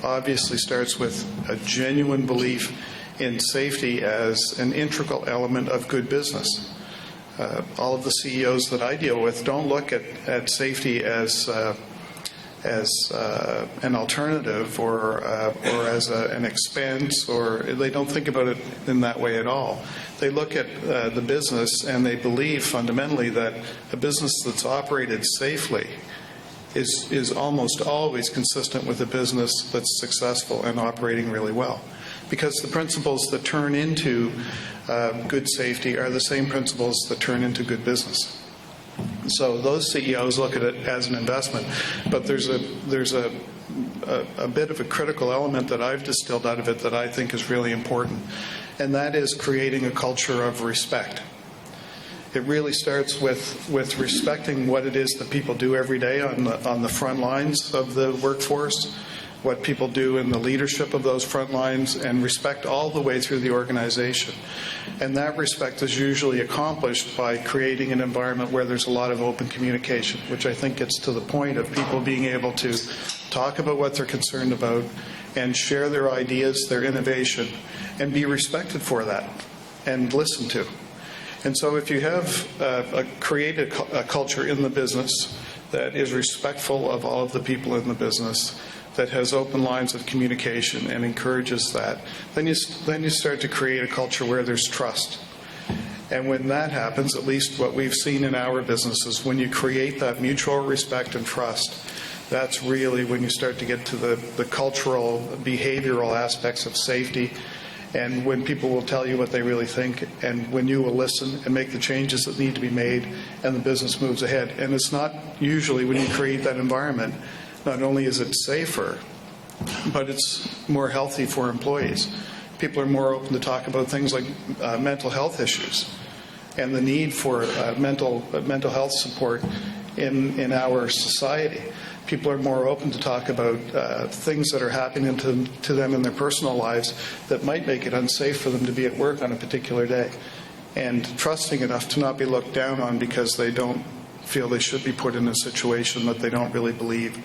obviously starts with a genuine belief in safety as an integral element of good business. All of the CEOs that I deal with don't look at safety as an alternative or as an expense, or they don't think about it in that way at all. They look at the business and they believe fundamentally that a business that's operated safely is almost always consistent with a business that's successful and operating really well. Because the principles that turn into good safety are the same principles that turn into good business. So those CEOs look at it as an investment, but there's a bit of a critical element that I've distilled out of it that I think is really important, and that is creating a culture of respect. It really starts with respecting what it is that people do every day on the front lines of the workforce, what people do in the leadership of those front lines, and respect all the way through the organization. And that respect is usually accomplished by creating an environment where there's a lot of open communication, which I think gets to the point of people being able to talk about what they're concerned about and share their ideas, their innovation, and be respected for that and listened to. And so if you have created a culture in the business that is respectful of all of the people in the business, that has open lines of communication and encourages that, then you start to create a culture where there's trust. And when that happens, at least what we've seen in our businesses, when you create that mutual respect and trust, that's really when you start to get to the cultural, behavioral aspects of safety, and when people will tell you what they really think, and when you will listen and make the changes that need to be made, and the business moves ahead. And it's not usually, when you create that environment, not only is it safer, but it's more healthy for employees. People are more open to talk about things like mental health issues and the need for mental health support in our society. People are more open to talk about things that are happening to them in their personal lives that might make it unsafe for them to be at work on a particular day, and trusting enough to not be looked down on because they don't feel they should be put in a situation that they don't really believe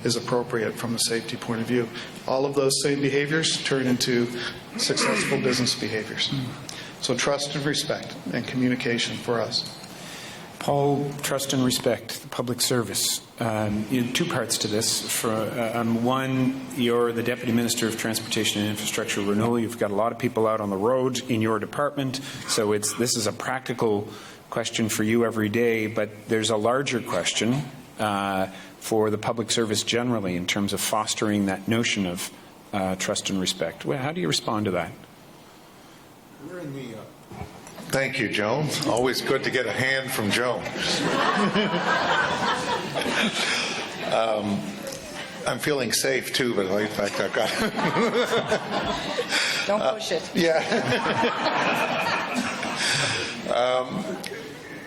is appropriate from a safety point of view. All of those same behaviors turn into successful business behaviors. So trust and respect and communication for us. Paul, trust and respect, the public service. Two parts to this. One, you're the Deputy Minister of Transportation and Infrastructure Renewal. You've got a lot of people out on the road in your department, so this is a practical question for you every day, but there's a larger question for the public service generally in terms of fostering that notion of trust and respect. Well, how do you respond to that? We're in the Thank you, Joan. Always good to get a hand from Joan. I'm feeling safe too, but in fact I've got. Don't push it. Yeah.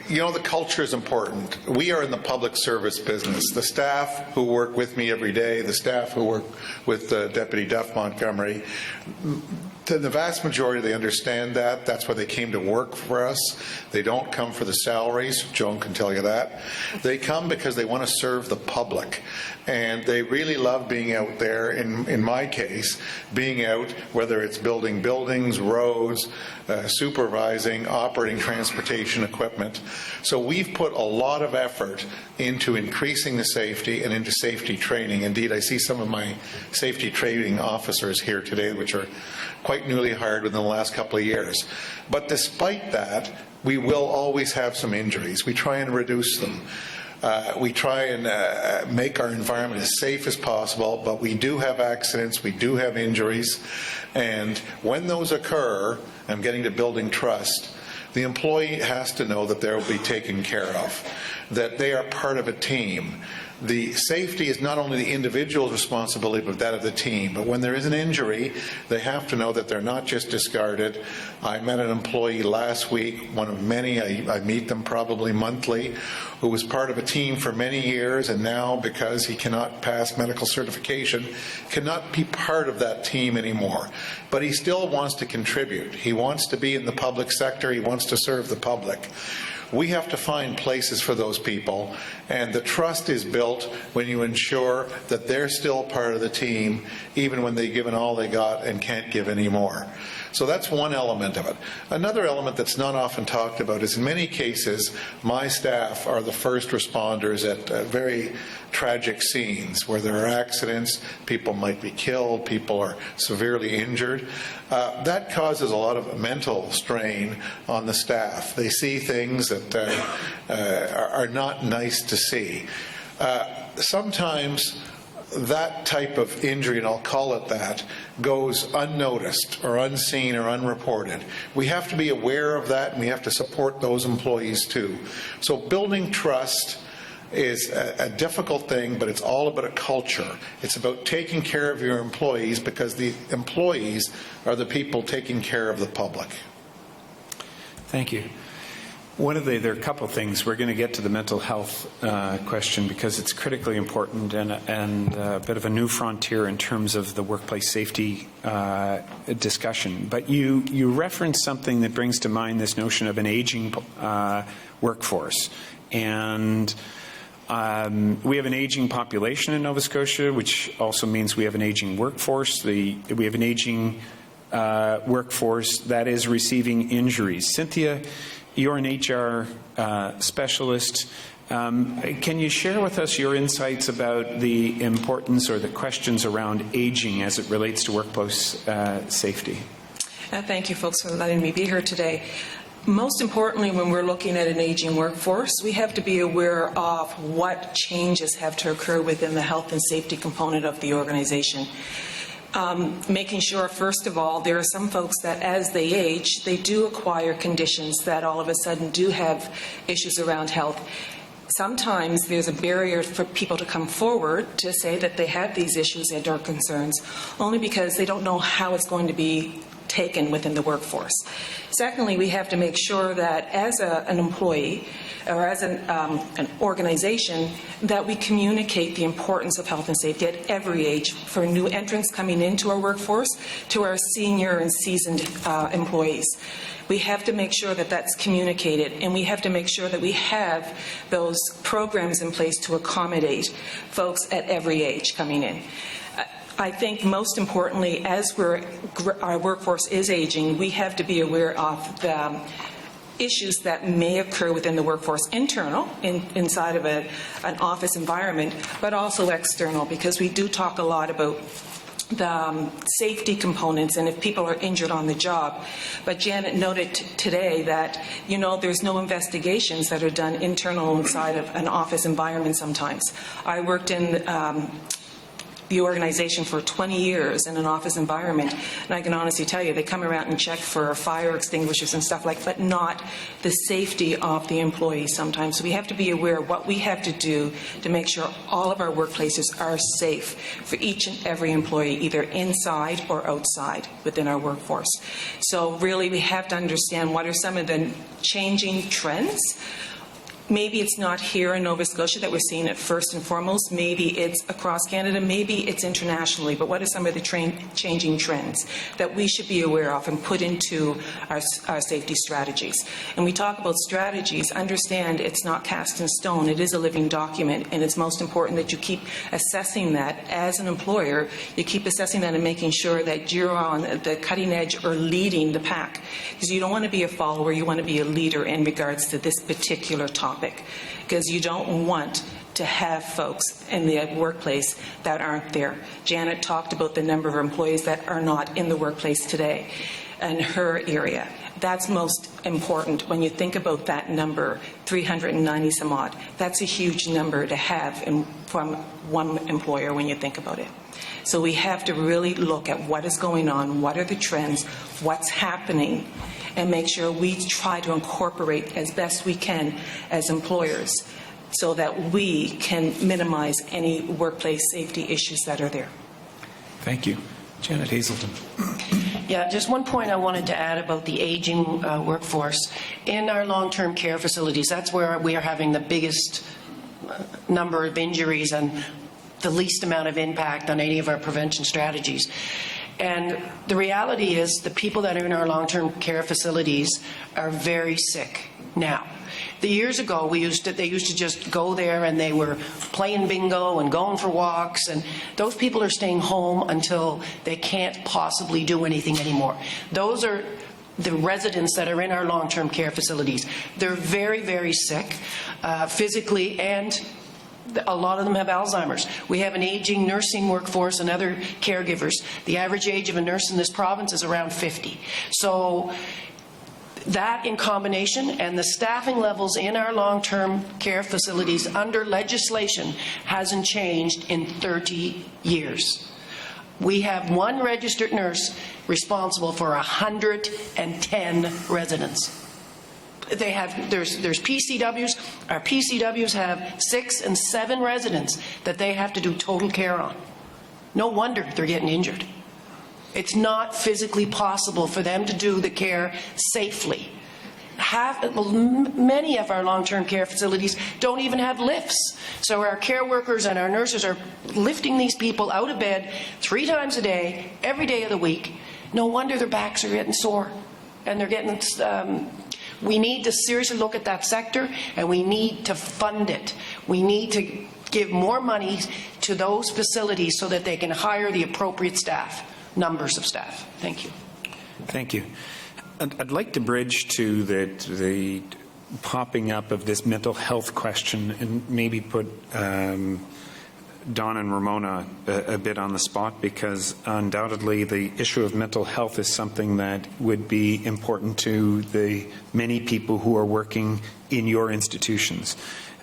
The culture is important. We are in the public service business. The staff who work with me every day, the staff who work with Deputy Duff Montgomery, to the vast majority, they understand that. That's why they came to work for us. They don't come for the salaries. Joan can tell you that. They come because they want to serve the public. And they really love being out there, in my case, being out, whether it's building buildings, roads, supervising, operating transportation equipment. So we've put a lot of effort into increasing the safety and into safety training. Indeed, I see some of my safety training officers here today, which are quite newly hired within the last couple of years. But despite that, we will always have some injuries. We try and reduce them. We try and make our environment as safe as possible, but we do have accidents, we do have injuries, and when those occur, I'm getting to building trust, the employee has to know that they'll be taken care of, that they are part of a team. The safety is not only the individual's responsibility, but that of the team. But when there is an injury, they have to know that they're not just discarded. I met an employee last week, one of many, I meet them probably monthly, who was part of a team for many years, and now, because he cannot pass medical certification, cannot be part of that team anymore. But he still wants to contribute. He wants to be in the public sector. He wants to serve the public. We have to find places for those people, and the trust is built when you ensure that they're still part of the team, even when they've given all they got and can't give any more. So that's one element of it. Another element that's not often talked about is, in many cases, my staff are the first responders at very tragic scenes where there are accidents, people might be killed, people are severely injured. That causes a lot of mental strain on the staff. They see things that are not nice to see. Sometimes that type of injury, and I'll call it that, goes unnoticed or unseen or unreported. We have to be aware of that, and we have to support those employees too. So building trust is a difficult thing, but it's all about a culture. It's about taking care of your employees, because the employees are the people taking care of the public. Thank you. There are a couple of things. We're going to get to the mental health question, because it's critically important and a bit of a new frontier in terms of the workplace safety discussion. But you referenced something that brings to mind this notion of an aging workforce. And we have an aging population in Nova Scotia, which also means we have an aging workforce. We have an aging workforce that is receiving injuries. Cynthia, you're an HR specialist. Can you share with us your insights about the importance or the questions around aging as it relates to workplace safety? Thank you, folks, for letting me be here today. Most importantly, when we're looking at an aging workforce, we have to be aware of what changes have to occur within the health and safety component of the organization. Making sure, first of all, there are some folks that as they age, they do acquire conditions that all of a sudden do have issues around health. Sometimes there's a barrier for people to come forward to say that they have these issues and or concerns, only because they don't know how it's going to be taken within the workforce. Secondly, we have to make sure that as an employee or as an organization, that we communicate the importance of health and safety at every age, for new entrants coming into our workforce to our senior and seasoned employees. We have to make sure that that's communicated, and we have to make sure that we have those programs in place to accommodate folks at every age coming in. I think most importantly, as our workforce is aging, we have to be aware of the issues that may occur within the workforce, internal, inside of an office environment, but also external, because we do talk a lot about the safety components and if people are injured on the job. But Janet noted today that, there's no investigations that are done internal inside of an office environment sometimes. I worked in the organization for 20 years in an office environment, and I can honestly tell you they come around and check for fire extinguishers and stuff but not the safety of the employees sometimes. So we have to be aware of what we have to do to make sure all of our workplaces are safe for each and every employee, either inside or outside within our workforce. So really we have to understand what are some of the changing trends. Maybe it's not here in Nova Scotia that we're seeing it first and foremost. Maybe it's across Canada. Maybe it's internationally. But what are some of the changing trends that we should be aware of and put into our safety strategies? And we talk about strategies. Understand it's not cast in stone. It is a living document. And it's most important that you keep assessing that as an employer. You keep assessing that and making sure that you're on the cutting edge or leading the pack. Because you don't want to be a follower. You want to be a leader in regards to this particular topic. Because you don't want to have folks in the workplace that aren't there. Janet talked about the number of employees that are not in the workplace today in her area. That's most important when you think about that number, 390 some odd. That's a huge number to have from one employer when you think about it. So we have to really look at what is going on, what are the trends, what's happening, and make sure we try to incorporate as best we can as employers so that we can minimize any workplace safety issues that are there. Thank you. Janet Hazelton. Yeah, just one point I wanted to add about the aging workforce. In our long-term care facilities, that's where we are having the biggest number of injuries and the least amount of impact on any of our prevention strategies. And the reality is the people that are in our long-term care facilities are very sick now. The years ago, they used to just go there and they were playing bingo and going for walks, and those people are staying home until they can't possibly do anything anymore. Those are the residents that are in our long-term care facilities. They're very, very sick, physically, and a lot of them have Alzheimer's. We have an aging nursing workforce and other caregivers. The average age of a nurse in this province is around 50. So that in combination, and the staffing levels in our long-term care facilities under legislation hasn't changed in 30 years. We have one registered nurse responsible for 110 residents. There's PCWs. Our PCWs have 6 and 7 residents that they have to do total care on. No wonder they're getting injured. It's not physically possible for them to do the care safely. Many of our long-term care facilities don't even have lifts. So our care workers and our nurses are lifting these people out of bed 3 times a day, every day of the week. No wonder their backs are getting sore and they're getting... We need to seriously look at that sector, and we need to fund it. We need to give more money to those facilities so that they can hire the appropriate staff, numbers of staff. Thank you. Thank you. I'd like to bridge to the popping up of this mental health question, and maybe put Don and Ramona a bit on the spot, because undoubtedly the issue of mental health is something that would be important to the many people who are working in your institutions.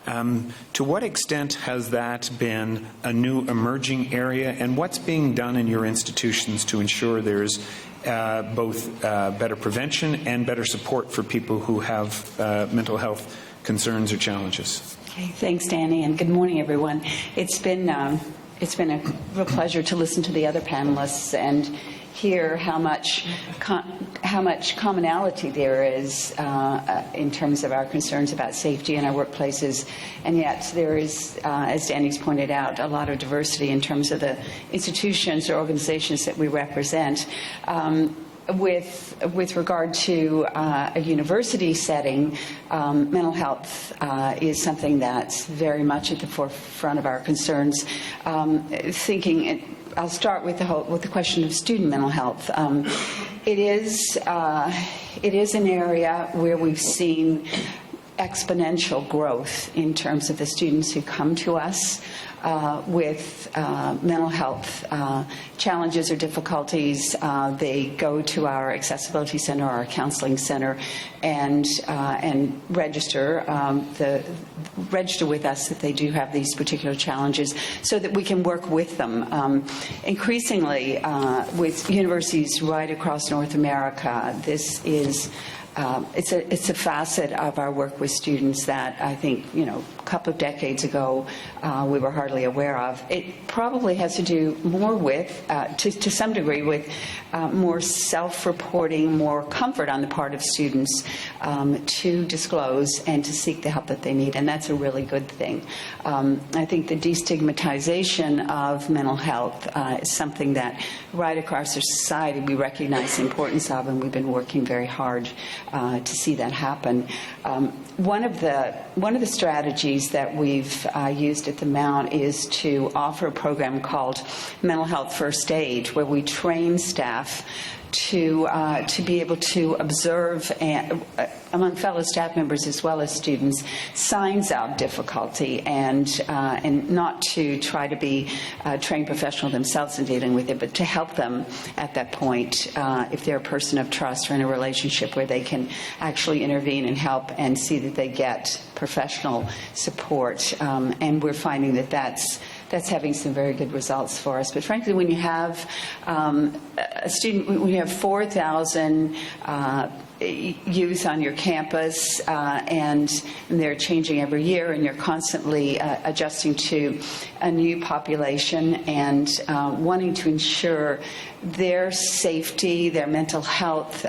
To what extent has that been a new emerging area, and what's being done in your institutions to ensure there's both better prevention and better support for people who have mental health concerns or challenges? Okay, thanks, Danny, and good morning, everyone. It's been a real pleasure to listen to the other panelists and hear how much commonality there is in terms of our concerns about safety in our workplaces, and yet there is, as Danny's pointed out, a lot of diversity in terms of the institutions or organizations that we represent. With regard to a university setting, mental health is something that's very much at the forefront of our concerns. I'll start with the question of student mental health. It is an area where we've seen exponential growth in terms of the students who come to us with mental health challenges or difficulties. They go to our accessibility center, our counseling center, and register with us that they do have these particular challenges, so that we can work with them. Increasingly, with universities right across North America, this is it's a facet of our work with students that I think, a couple of decades ago, we were hardly aware of. It probably has to do more with, to some degree, with more self-reporting, more comfort on the part of students to disclose and to seek the help that they need, and that's a really good thing. I think the destigmatization of mental health is something that right across our society we recognize the importance of, and we've been working very hard to see that happen. One of the strategies that we've used at the Mount is to offer a program called Mental Health First Aid, where we train staff to be able to observe among fellow staff members as well as students signs of difficulty, and not to try to be a trained professional themselves in dealing with it, but to help them at that point if they're a person of trust or in a relationship where they can actually intervene and help and see that they get professional support. And we're finding that that's having some very good results for us. But frankly, when you have a student, when you have 4,000 youth on your campus, and they're changing every year, and you're constantly adjusting to a new population and wanting to ensure their safety, their mental health,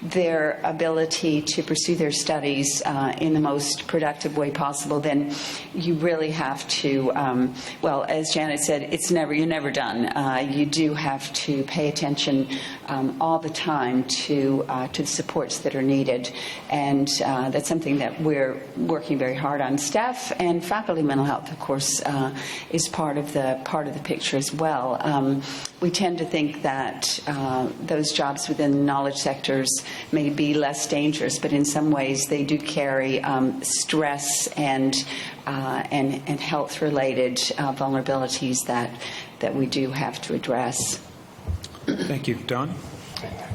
their ability to pursue their studies in the most productive way possible, then you really have to, well, as Janet said, you're never done. You do have to pay attention all the time to the supports that are needed, and that's something that we're working very hard on. Staff and faculty mental health, of course, is part of the picture as well. We tend to think that those jobs within the knowledge sectors may be less dangerous, but in some ways they do carry stress and health-related vulnerabilities that we do have to address. Thank you. Don?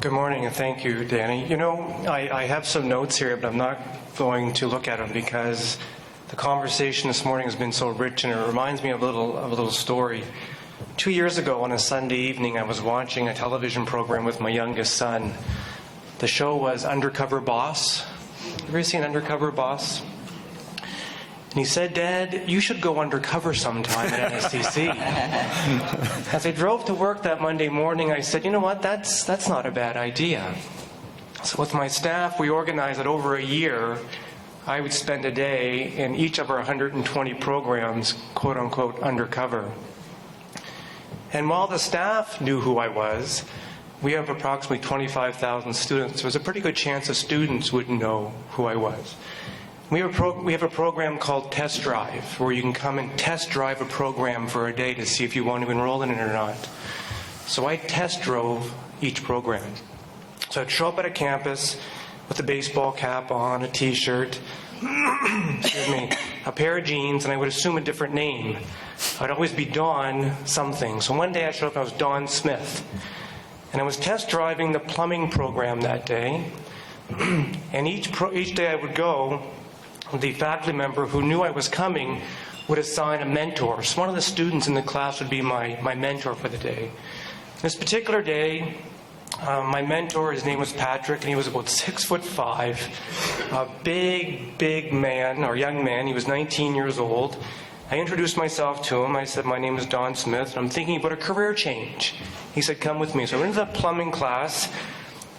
Good morning, and thank you, Danny. I have some notes here, but I'm not going to look at them because the conversation this morning has been so rich, and it reminds me of a little story. 2 years ago on a Sunday evening, I was watching a television program with my youngest son. The show was Undercover Boss. You ever seen Undercover Boss? And he said, "Dad, you should go undercover sometime at NSCC." As I drove to work that Monday morning, I said, "You know what, that's not a bad idea." So with my staff, we organized that over a year, I would spend a day in each of our 120 programs, quote unquote, undercover. And while the staff knew who I was, we have approximately 25,000 students. There was a pretty good chance the students wouldn't know who I was. We have a program called Test Drive, where you can come and test drive a program for a day to see if you want to enroll in it or not. So I test drove each program. So I'd show up at a campus, with a baseball cap on, a T-shirt, excuse me, a pair of jeans, and I would assume a different name. I'd always be Don something. So one day I showed up and I was Don Smith. And I was test driving the plumbing program that day. And each day I would go, the faculty member who knew I was coming would assign a mentor. So one of the students in the class would be my mentor for the day. This particular day, my mentor, his name was Patrick, and he was about 6'5", a big man, or young man. He was 19 years old. I introduced myself to him. I said, my name is Don Smith, and I'm thinking about a career change. He said, come with me. So I went into the plumbing class,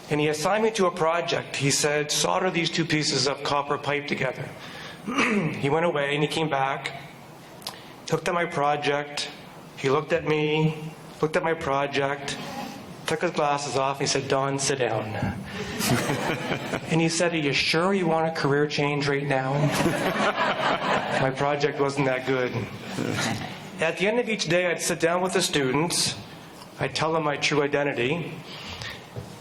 and he assigned me to a project. He said, solder these two pieces of copper pipe together. He went away, and he came back, looked at my project. He looked at me, looked at my project, took his glasses off, and he said, Don, sit down. And he said, are you sure you want a career change right now? My project wasn't that good. At the end of each day, I'd sit down with the students. I'd tell them my true identity.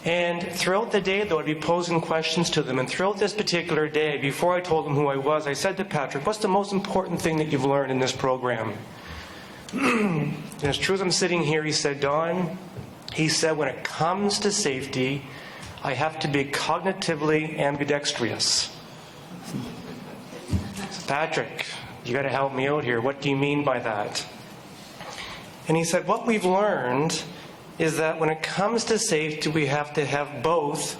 And throughout the day, though, I'd be posing questions to them. And throughout this particular day, before I told them who I was, I said to Patrick, what's the most important thing that you've learned in this program? And as true as I'm sitting here, he said, Don, he said, when it comes to safety, I have to be cognitively ambidextrous. Patrick, you got to help me out here. What do you mean by that? And he said, what we've learned is that when it comes to safety, we have to have both,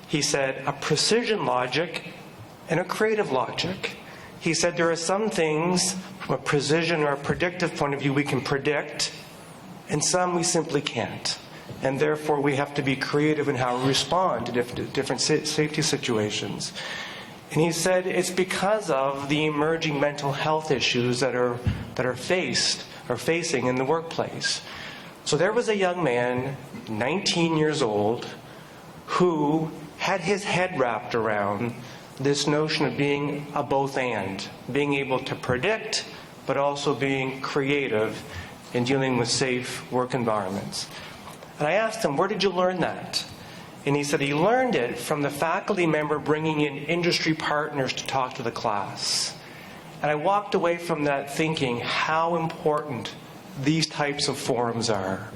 he said, a precision logic and a creative logic. He said there are some things from a precision or a predictive point of view we can predict, and some we simply can't. And therefore, we have to be creative in how we respond to different safety situations. And he said it's because of the emerging mental health issues that are facing in the workplace. So there was a young man, 19 years old, who had his head wrapped around this notion of being a both and, being able to predict, but also being creative in dealing with safe work environments. And I asked him, where did you learn that? And he said he learned it from the faculty member bringing in industry partners to talk to the class. And I walked away from that thinking how important these types of forums are,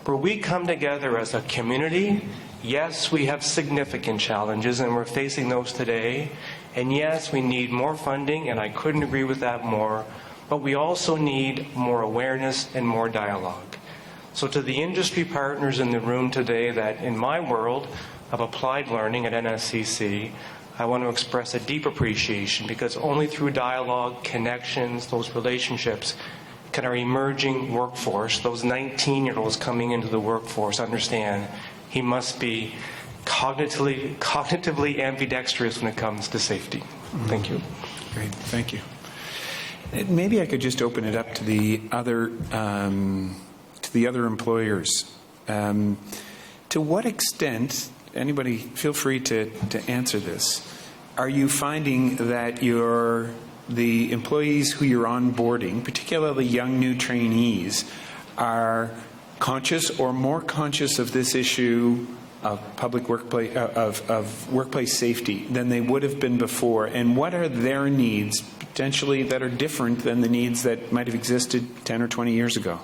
where we come together as a community. Yes, we have significant challenges, and we're facing those today. And yes, we need more funding, and I couldn't agree with that more. But we also need more awareness and more dialogue. So to the industry partners in the room today that in my world of applied learning at NSCC, I want to express a deep appreciation, because only through dialogue, connections, those relationships, can our emerging workforce, those 19-year-olds coming into the workforce, understand he must be cognitively ambidextrous when it comes to safety. Thank you. Great, thank you. Maybe I could just open it up to the other employers. To what extent, anybody feel free to answer this, are you finding that the employees who you're onboarding, particularly young new trainees, are conscious or more conscious of this issue of public workplace of workplace safety than they would have been before? And what are their needs potentially that are different than the needs that might have existed 10 or 20 years ago?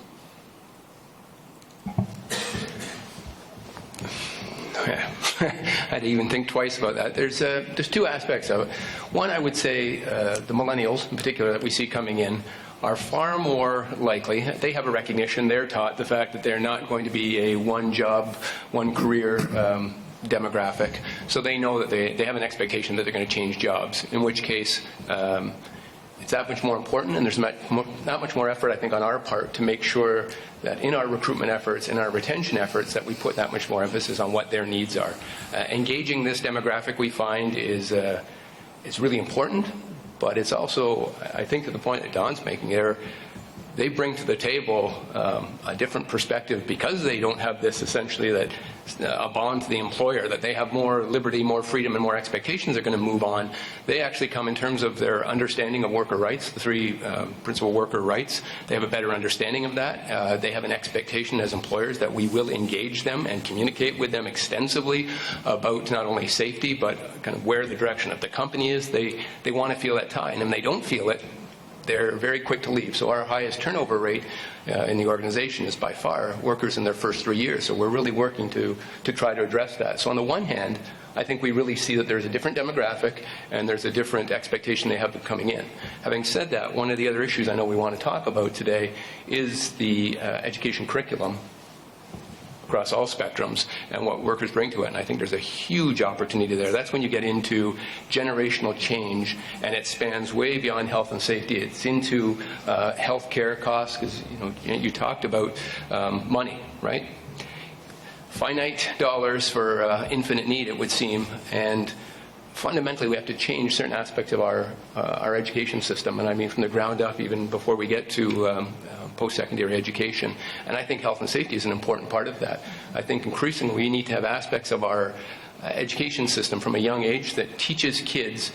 I had to even think twice about that. There's two aspects of it. One, I would say the millennials, in particular, that we see coming in, are far more likely. They have a recognition. They're taught the fact that they're not going to be a one-job, one-career demographic. So they know that they have an expectation that they're going to change jobs, in which case it's that much more important, and there's that much more effort, I think, on our part to make sure that in our recruitment efforts, in our retention efforts, that we put that much more emphasis on what their needs are. Engaging this demographic, we find, is really important, but it's also, I think, to the point that Don's making, they bring to the table a different perspective because they don't have this essentially that a bond to the employer, that they have more liberty, more freedom, and more expectations are going to move on. They actually come in terms of their understanding of worker rights, the three principal worker rights. They have a better understanding of that. They have an expectation as employers that we will engage them and communicate with them extensively about not only safety, but kind of where the direction of the company is. They want to feel that tie, and if they don't feel it, they're very quick to leave. So our highest turnover rate in the organization is by far workers in their first 3 years. So we're really working to try to address that. So on the one hand, I think we really see that there's a different demographic and there's a different expectation they have of coming in. Having said that, one of the other issues I know we want to talk about today is the education curriculum across all spectrums and what workers bring to it. And I think there's a huge opportunity there. That's when you get into generational change, and it spans way beyond health and safety. It's into health care costs, because you talked about money, right? Finite dollars for infinite need, it would seem, and fundamentally we have to change certain aspects of our education system, and I mean from the ground up, even before we get to post-secondary education. And I think health and safety is an important part of that. I think increasingly we need to have aspects of our education system from a young age that teaches kids,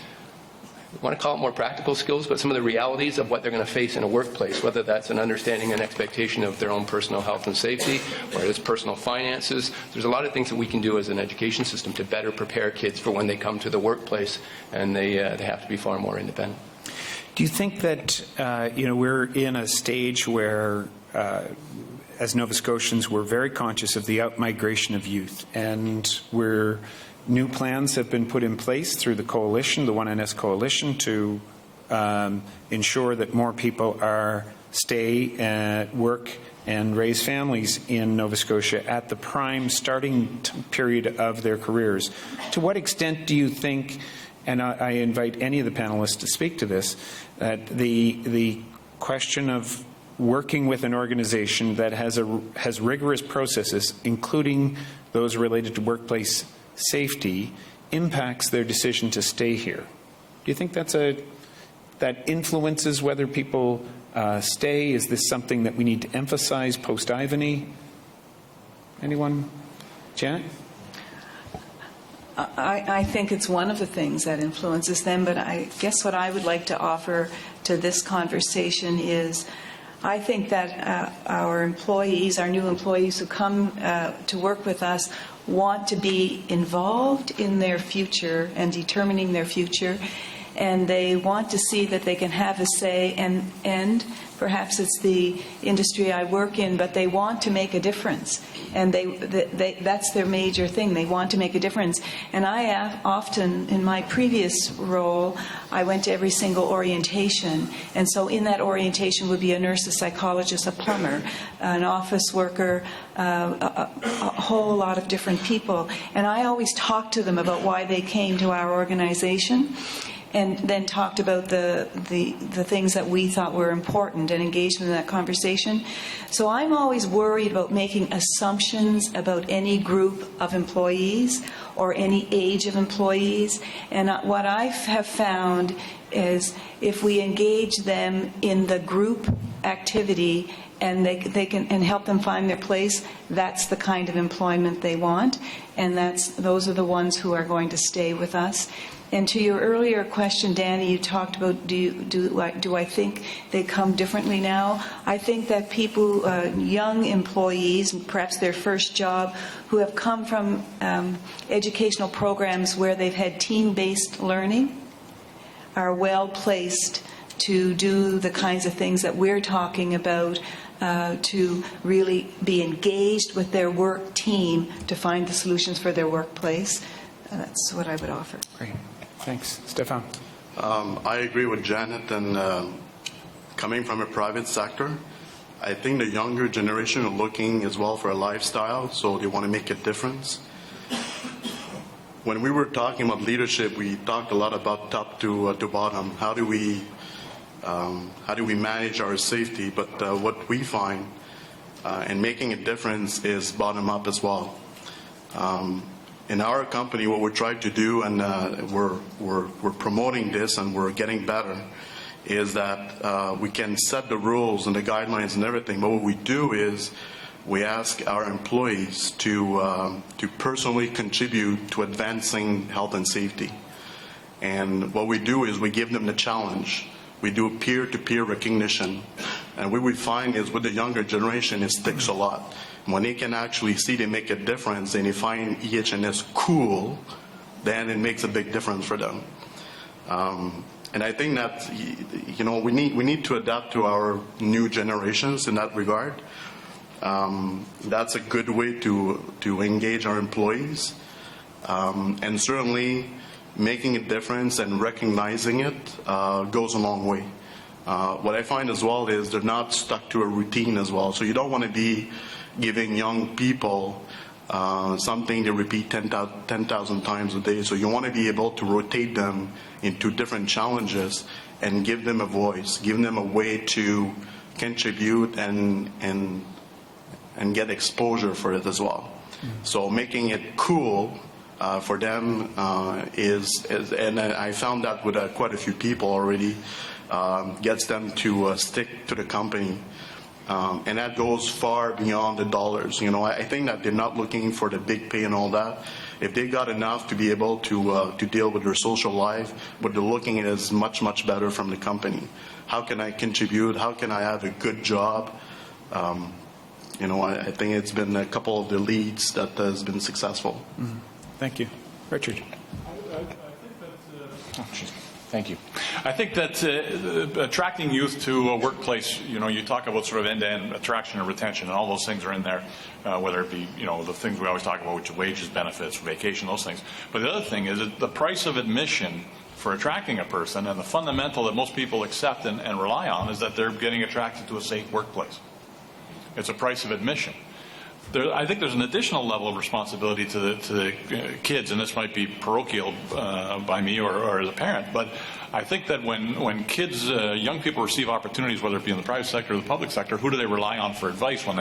I want to call it more practical skills, but some of the realities of what they're going to face in a workplace, whether that's an understanding and expectation of their own personal health and safety, or it's personal finances. There's a lot of things that we can do as an education system to better prepare kids for when they come to the workplace, and they have to be far more independent. Do you think that we're in a stage where, as Nova Scotians, we're very conscious of the out-migration of youth, and new plans have been put in place through the coalition, the 1NS coalition, to ensure that more people stay, work, and raise families in Nova Scotia at the prime starting period of their careers? To what extent do you think, and I invite any of the panelists to speak to this, that the question of working with an organization that has rigorous processes, including those related to workplace safety, impacts their decision to stay here? Do you think that influences whether people stay? Is this something that we need to emphasize post-Ivany? Anyone? Janet? I think it's one of the things that influences them, but I guess what I would like to offer to this conversation is I think that our employees, our new employees who come to work with us, want to be involved in their future and determining their future, and they want to see that they can have a say, and perhaps it's the industry I work in, but they want to make a difference, and that's their major thing. They want to make a difference. And I often, in my previous role, I went to every single orientation, and so in that orientation would be a nurse, a psychologist, a plumber, an office worker, a whole lot of different people. And I always talked to them about why they came to our organization, and then talked about the things that we thought were important and engaged in that conversation. So I'm always worried about making assumptions about any group of employees or any age of employees. And what I have found is if we engage them in the group activity and they can and help them find their place, that's the kind of employment they want, and those are the ones who are going to stay with us. And to your earlier question, Danny, you talked about do I think they come differently now? I think that people, young employees, perhaps their first job, who have come from educational programs where they've had team-based learning, are well placed to do the kinds of things that we're talking about, to really be engaged with their work team to find the solutions for their workplace. That's what I would offer. Great. Thanks. Stefan? I agree with Janet, and coming from a private sector, I think the younger generation are looking as well for a lifestyle, so they want to make a difference. When we were talking about leadership, we talked a lot about top to bottom. How do we manage our safety? But what we find in making a difference is bottom up as well. In our company, what we're trying to do, and we're promoting this, and we're getting better, is that we can set the rules and the guidelines and everything, but what we do is we ask our employees to personally contribute to advancing health and safety. And what we do is we give them the challenge. We do peer-to-peer recognition. And what we find is with the younger generation, it sticks a lot. When they can actually see they make a difference and they find EH&S cool, then it makes a big difference for them. And I think that, you know, we need to adapt to our new generations in that regard. That's a good way to engage our employees. And certainly making a difference and recognizing it goes a long way. What I find as well is they're not stuck to a routine as well. So you don't want to be giving young people something to repeat 10,000 times a day. So you want to be able to rotate them into different challenges and give them a voice, give them a way to contribute and get exposure for it as well. So making it cool for them is, and I found that with quite a few people already, gets them to stick to the company. And that goes far beyond the dollars. You know, I think that they're not looking for the big pay and all that. If they got enough to be able to deal with their social life, what they're looking at is much, much better from the company. How can I contribute? How can I have a good job? You know, I think it's been a couple of the leads that has been successful. Mm-hmm. Thank you. Richard. Thank you. I think that attracting youth to a workplace, you know, you talk about sort of end-to-end attraction and retention, and all those things are in there, whether it be, you know, the things we always talk about, which are wages, benefits, vacation, those things. But the other thing is that the price of admission for attracting a person, and the fundamental that most people accept and rely on, is that they're getting attracted to a safe workplace. It's a price of admission. I think there's an additional level of responsibility to the kids, and this might be parochial by me or as a parent, but I think that when kids, young people receive opportunities, whether it be in the private sector or the public sector, who do they rely on for advice when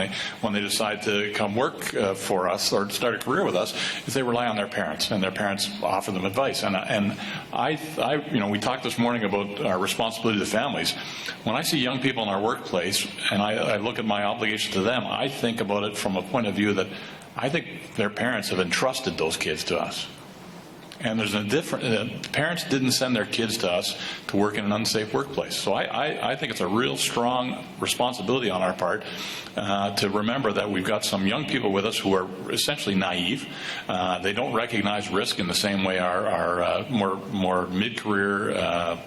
they decide to come work for us or start a career with us? Is they rely on their parents, and their parents offer them advice. And I you know, we talked this morning about our responsibility to families. When I see young people in our workplace and I look at my obligation to them, I think about it from a point of view that I think their parents have entrusted those kids to us. And there's a different, parents didn't send their kids to us to work in an unsafe workplace. So I think it's a real strong responsibility on our part to remember that we've got some young people with us who are essentially naive. They don't recognize risk in the same way our more mid-career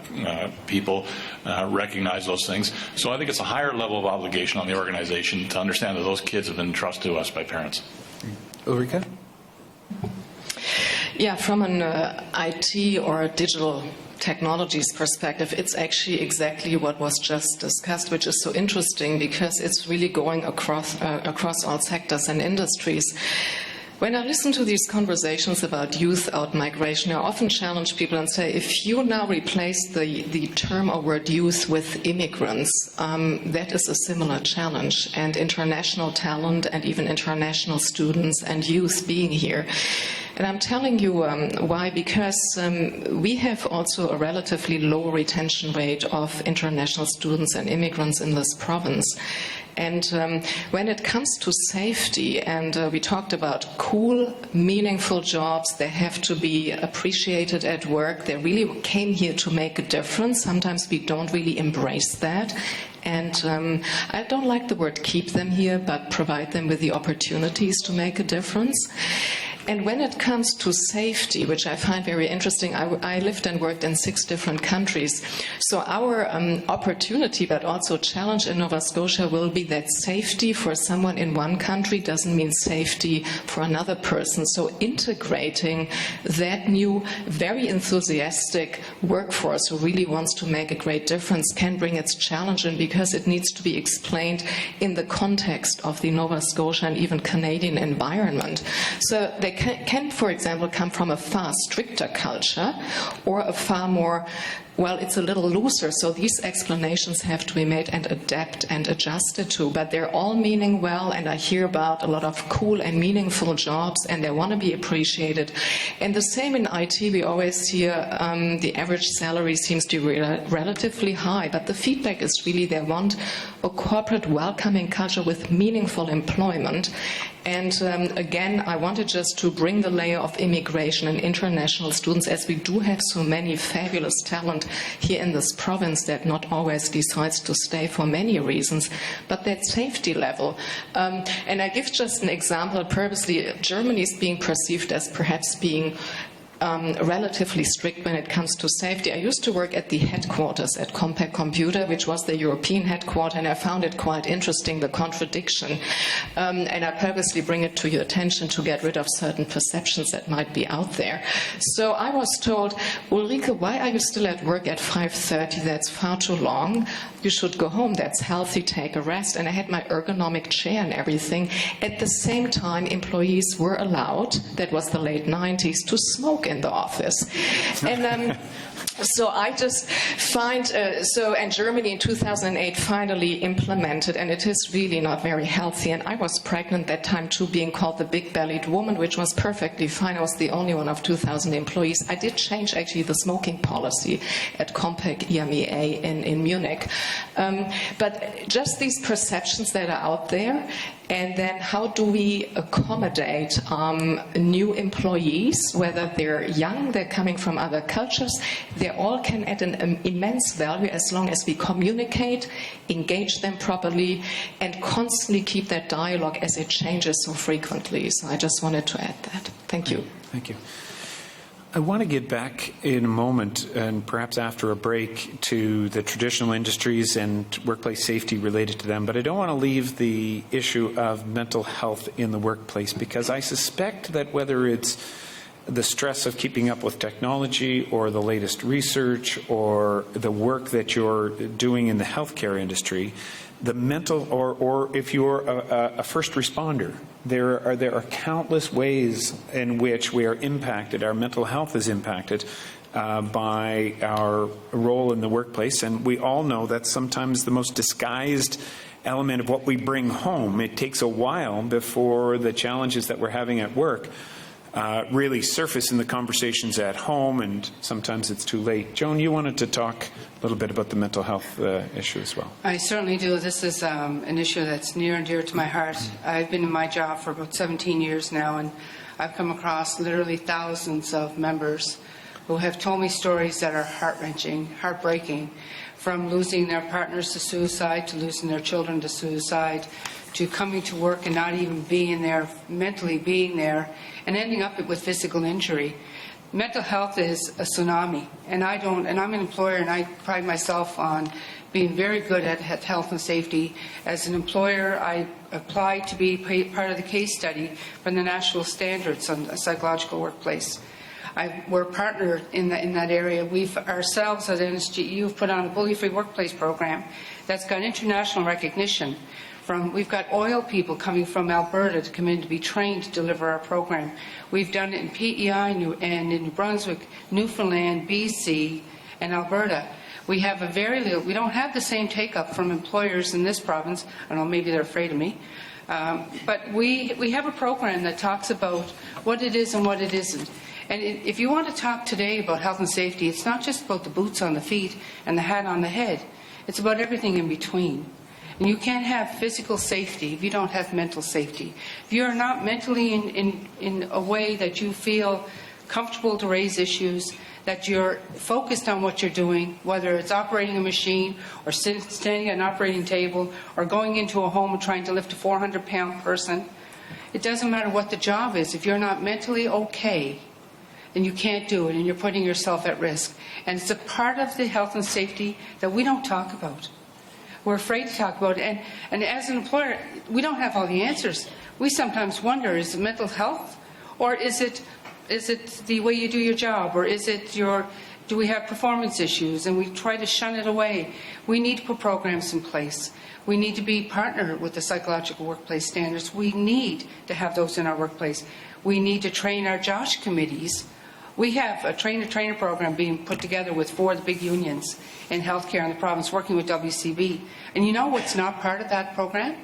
people recognize those things. So I think it's a higher level of obligation on the organization to understand that those kids have been entrusted to us by parents. Ulrika? Yeah, from an IT or digital technologies perspective, it's actually exactly what was just discussed, which is so interesting because it's really going across all sectors and industries. When I listen to these conversations about youth out migration, I often challenge people and say, if you now replace the term or word youth with immigrants, that is a similar challenge, and international talent and even international students and youth being here. And I'm telling you why, because we have also a relatively low retention rate of international students and immigrants in this province. And when it comes to safety, and we talked about cool, meaningful jobs, they have to be appreciated at work. They really came here to make a difference. Sometimes we don't really embrace that. And I don't like the word keep them here, but provide them with the opportunities to make a difference. And when it comes to safety, which I find very interesting, I lived and worked in 6 different countries. So our opportunity, but also challenge in Nova Scotia will be that safety for someone in one country doesn't mean safety for another person. So integrating that new, very enthusiastic workforce who really wants to make a great difference can bring its challenge in, because it needs to be explained in the context of the Nova Scotia and even Canadian environment. So they can, for example, come from a far stricter culture or a far more, well, it's a little looser, so these explanations have to be made and adapt and adjusted to, but they're all meaning well, and I hear about a lot of cool and meaningful jobs, and they want to be appreciated. And the same in IT, we always hear the average salary seems to be relatively high, but the feedback is really they want a corporate welcoming culture with meaningful employment. And again, I wanted just to bring the layer of immigration and international students, as we do have so many fabulous talent here in this province that not always decides to stay for many reasons, but that safety level. And I give just an example. Purposely, Germany is being perceived as perhaps being relatively strict when it comes to safety. I used to work at the headquarters at Compaq Computer, which was the European headquarters, and I found it quite interesting, the contradiction. And I purposely bring it to your attention to get rid of certain perceptions that might be out there. So I was told, Ulrike, why are you still at work at 5:30? That's far too long. You should go home. That's healthy. Take a rest. And I had my ergonomic chair and everything. At the same time, employees were allowed, that was the late 90s, to smoke in the office. And so I just find, and Germany in 2008 finally implemented, and it is really not very healthy. And I was pregnant that time too, being called the big-bellied woman, which was perfectly fine. I was the only one of 2,000 employees. I did change actually the smoking policy at Compaq EMEA in Munich. But just these perceptions that are out there, and then how do we accommodate new employees, whether they're young, they're coming from other cultures, they all can add an immense value as long as we communicate, engage them properly, and constantly keep that dialogue as it changes so frequently. So I just wanted to add that. Thank you. Thank you. I want to get back in a moment, and perhaps after a break, to the traditional industries and workplace safety related to them, but I don't want to leave the issue of mental health in the workplace, because I suspect that whether it's the stress of keeping up with technology or the latest research or the work that you're doing in the healthcare industry, the mental, or if you're a first responder, there are countless ways in which we are impacted, our mental health is impacted by our role in the workplace. And we all know that sometimes the most disguised element of what we bring home, it takes a while before the challenges that we're having at work really surface in the conversations at home, and sometimes it's too late. Joan, you wanted to talk a little bit about the mental health issue as well. I certainly do. This is an issue that's near and dear to my heart. I've been in my job for about 17 years now, and I've come across literally thousands of members who have told me stories that are heart-wrenching, heartbreaking, from losing their partners to suicide, to losing their children to suicide, to coming to work and not even being there, mentally being there, and ending up with physical injury. Mental health is a tsunami, and I'm an employer, and I pride myself on being very good at health and safety. As an employer, I applied to be part of the case study from the national standards on a psychological workplace. We're partnered in that area. We've ourselves at NSGU have put on a bully-free workplace program that's got international recognition. We've got oil people coming from Alberta to come in to be trained to deliver our program. We've done it in PEI and in New Brunswick, Newfoundland, BC, and Alberta. We have we don't have the same take-up from employers in this province. I don't know, maybe they're afraid of me. But we have a program that talks about what it is and what it isn't. And if you want to talk today about health and safety, it's not just about the boots on the feet and the hat on the head. It's about everything in between. And you can't have physical safety if you don't have mental safety. If you're not mentally in a way that you feel comfortable to raise issues, that you're focused on what you're doing, whether it's operating a machine or standing at an operating table or going into a home and trying to lift a 400-pound person, it doesn't matter what the job is. If you're not mentally okay, then you can't do it, and you're putting yourself at risk. And it's a part of the health and safety that we don't talk about. We're afraid to talk about it. And as an employer, we don't have all the answers. We sometimes wonder, is it mental health? Or is it the way you do your job? Or is it do we have performance issues? And we try to shun it away. We need to put programs in place. We need to be partnered with the psychological workplace standards. We need to have those in our workplace. We need to train our JOSH committees. We have a trainer-trainer program being put together with 4 of the big unions in healthcare in the province, working with WCB. And you know what's not part of that program?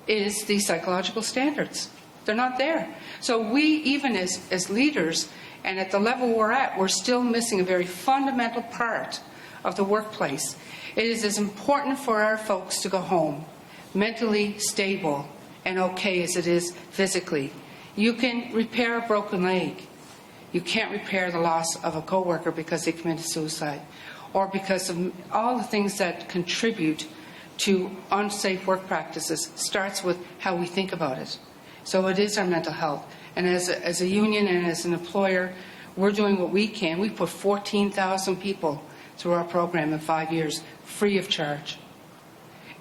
Is the psychological standards. They're not there. So we, even as leaders, and at the level we're at, we're still missing a very fundamental part of the workplace. It is as important for our folks to go home mentally stable and okay as it is physically. You can repair a broken leg. You can't repair the loss of a coworker because they committed suicide, or because of all the things that contribute to unsafe work practices. Starts with how we think about it. So it is our mental health. And as a union and as an employer, we're doing what we can. We put 14,000 people through our program in 5 years, free of charge.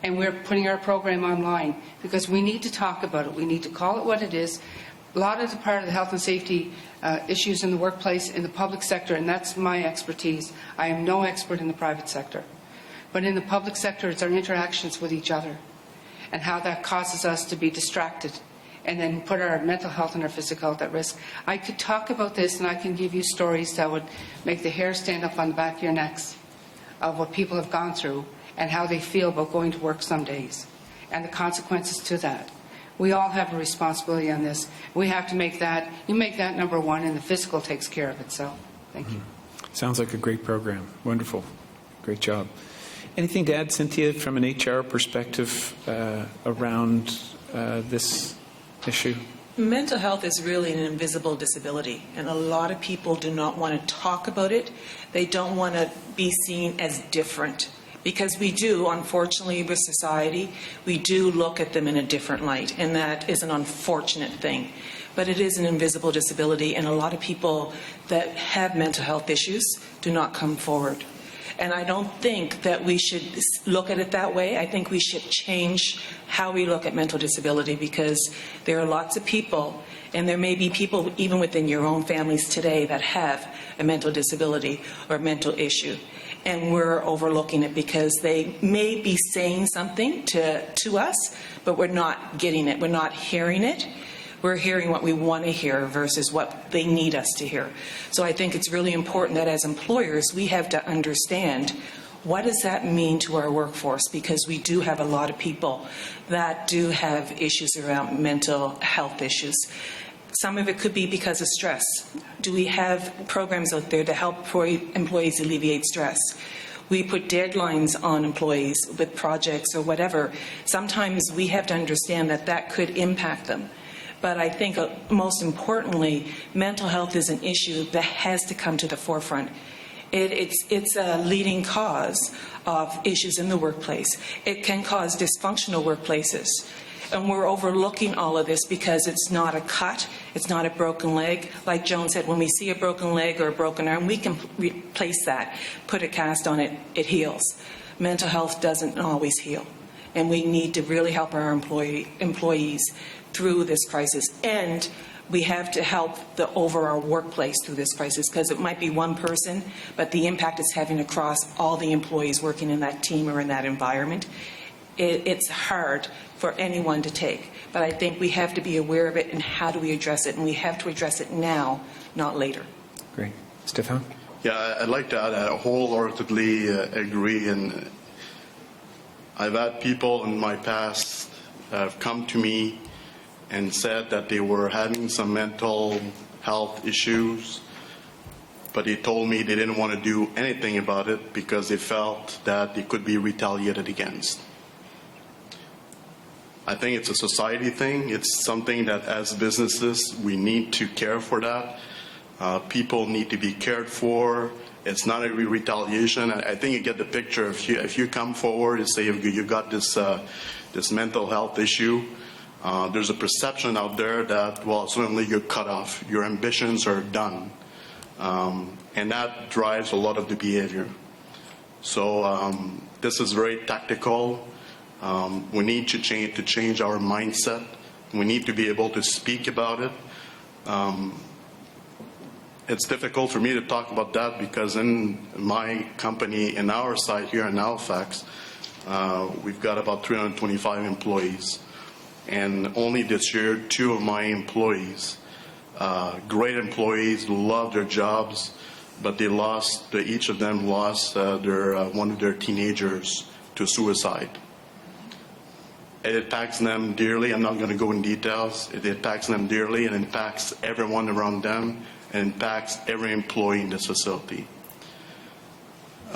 And we're putting our program online because we need to talk about it. We need to call it what it is. A lot of the part of the health and safety issues in the workplace, in the public sector, and that's my expertise. I am no expert in the private sector. But in the public sector, it's our interactions with each other and how that causes us to be distracted and then put our mental health and our physical health at risk. I could talk about this, and I can give you stories that would make the hair stand up on the back of your necks of what people have gone through and how they feel about going to work some days and the consequences to that. We all have a responsibility on this. We have to make that, you make that number one, and the physical takes care of itself. Thank you. Sounds like a great program. Wonderful. Great job. Anything to add, Cynthia, from an HR perspective around this issue? Mental health is really an invisible disability, and a lot of people do not want to talk about it. They don't want to be seen as different, because we do, unfortunately, with society, we do look at them in a different light, and that is an unfortunate thing. But it is an invisible disability, and a lot of people that have mental health issues do not come forward. And I don't think that we should look at it that way. I think we should change how we look at mental disability, because there are lots of people, and there may be people even within your own families today that have a mental disability or a mental issue. And we're overlooking it because they may be saying something to us, but we're not getting it. We're not hearing it. We're hearing what we want to hear versus what they need us to hear. So I think it's really important that as employers, we have to understand what does that mean to our workforce, because we do have a lot of people that do have issues around mental health issues. Some of it could be because of stress. Do we have programs out there to help employees alleviate stress? We put deadlines on employees with projects or whatever. Sometimes we have to understand that that could impact them. But I think most importantly, mental health is an issue that has to come to the forefront. It's a leading cause of issues in the workplace. It can cause dysfunctional workplaces. And we're overlooking all of this because it's not a cut, it's not a broken leg. Like Joan said, when we see a broken leg or a broken arm, we can replace that, put a cast on it, it heals. Mental health doesn't always heal. And we need to really help our employees through this crisis. And we have to help the overall workplace through this crisis, because it might be one person, but the impact it's having across all the employees working in that team or in that environment. It's hard for anyone to take, but I think we have to be aware of it, and how do we address it, and we have to address it now, not later. Great. Stefan? Yeah, I'd like to add, I wholeheartedly agree, and I've had people in my past have come to me and said that they were having some mental health issues, but they told me they didn't want to do anything about it because they felt that they could be retaliated against. I think it's a society thing. It's something that as businesses we need to care for that. People need to be cared for. It's not a retaliation. I think you get the picture. If you come forward and say you've got this mental health issue, there's a perception out there that, well, suddenly you're cut off. Your ambitions are done. And that drives a lot of the behavior. So this is very tactical. We need to change our mindset. We need to be able to speak about it. It's difficult for me to talk about that because in my company, in our site here in Halifax, we've got about 325 employees. And only this year, 2 of my employees great employees, love their jobs, but each of them lost one of their teenagers to suicide. It impacts them dearly. I'm not going to go in details. It impacts them dearly, and impacts everyone around them, and impacts every employee in this facility.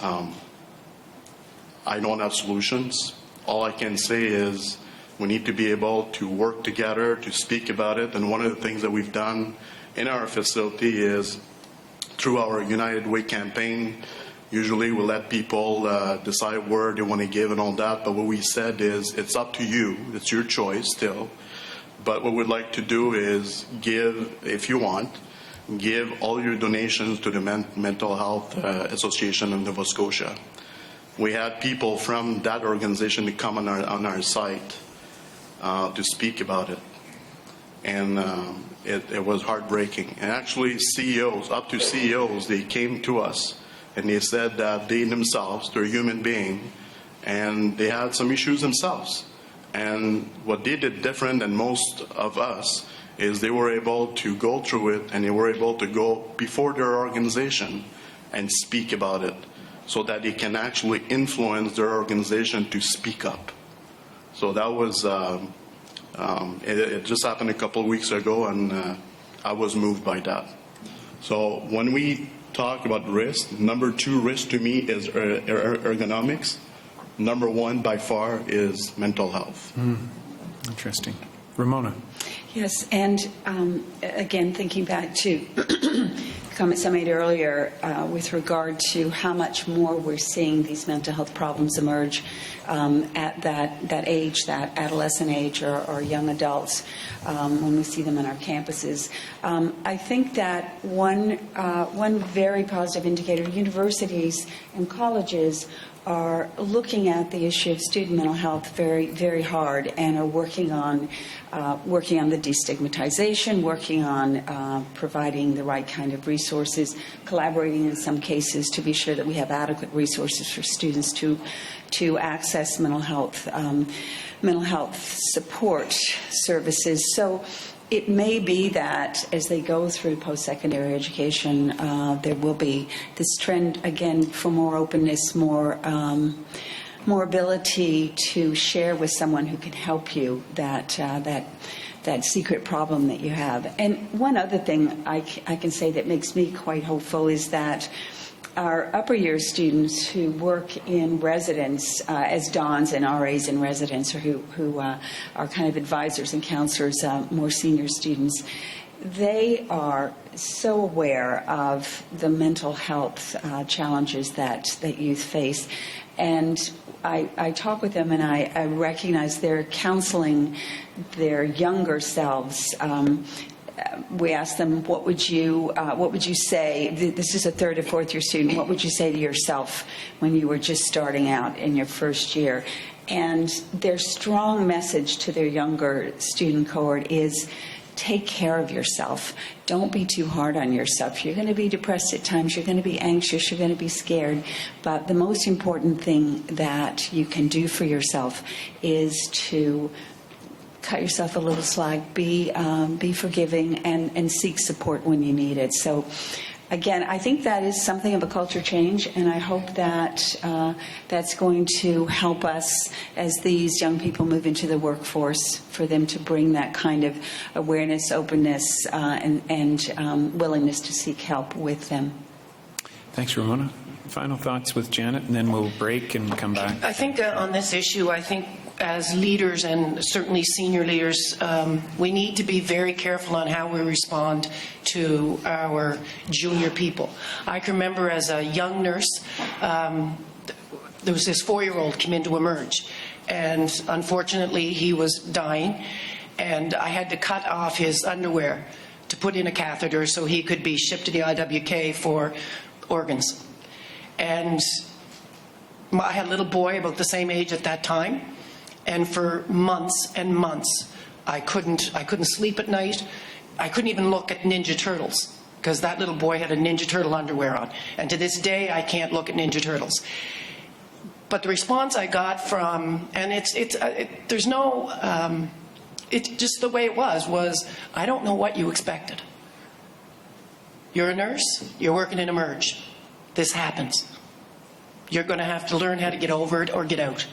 I don't have solutions. All I can say is we need to be able to work together to speak about it. And one of the things that we've done in our facility is through our United Way campaign. Usually we let people decide where they want to give and all that, but what we said is it's up to you. It's your choice still. But what we'd like to do is give, if you want, give all your donations to the Mental Health Association of Nova Scotia. We had people from that organization to come on our site to speak about it. And it was heartbreaking. And actually CEOs, up to CEOs, they came to us and they said that they themselves, they're a human being, and they had some issues themselves. And what they did different than most of us is they were able to go through it, and they were able to go before their organization and speak about it so that they can actually influence their organization to speak up. So that was, it just happened a couple of weeks ago, and I was moved by that. So when we talk about risk, number 2 risk to me is ergonomics. Number 1 by far is mental health. Interesting. Ramona. Yes, and again, thinking back to comments I made earlier with regard to how much more we're seeing these mental health problems emerge at that age, that adolescent age, or young adults, when we see them on our campuses. I think that one very positive indicator, universities and colleges are looking at the issue of student mental health very, very hard, and are working on the destigmatization, working on providing the right kind of resources, collaborating in some cases to be sure that we have adequate resources for students to access mental health support services. So it may be that as they go through post-secondary education, there will be this trend again for more openness, more ability to share with someone who can help you that secret problem that you have. And one other thing I can say that makes me quite hopeful is that our upper year students who work in residence as dons and RAs in residence, or who are kind of advisors and counselors, more senior students, they are so aware of the mental health challenges that youth face. And I talk with them, and I recognize they're counseling their younger selves. We ask them, what would you say, this is a 3rd or 4th year student, what would you say to yourself when you were just starting out in your first year? And their strong message to their younger student cohort is, take care of yourself. Don't be too hard on yourself. You're going to be depressed at times. You're going to be anxious. You're going to be scared. But the most important thing that you can do for yourself is to cut yourself a little slack, be forgiving, and seek support when you need it. So, again, I think that is something of a culture change, and I hope that that's going to help us as these young people move into the workforce, for them to bring that kind of awareness, openness, and willingness to seek help with them. Thanks, Ramona. Final thoughts with Janet, and then we'll break and come back. I think on this issue, as leaders, and certainly senior leaders, we need to be very careful on how we respond to our junior people. I can remember as a young nurse, there was this 4-year-old came in to emerge, and unfortunately he was dying, and I had to cut off his underwear to put in a catheter so he could be shipped to the IWK for organs. And I had a little boy about the same age at that time, and for months and months I couldn't sleep at night. I couldn't even look at Ninja Turtles because that little boy had a Ninja Turtle underwear on, and to this day I can't look at Ninja Turtles. But the response I got from, and it's just the way it was I don't know what you expected. You're a nurse, you're working in Emerge. This happens. You're going to have to learn how to get over it or get out.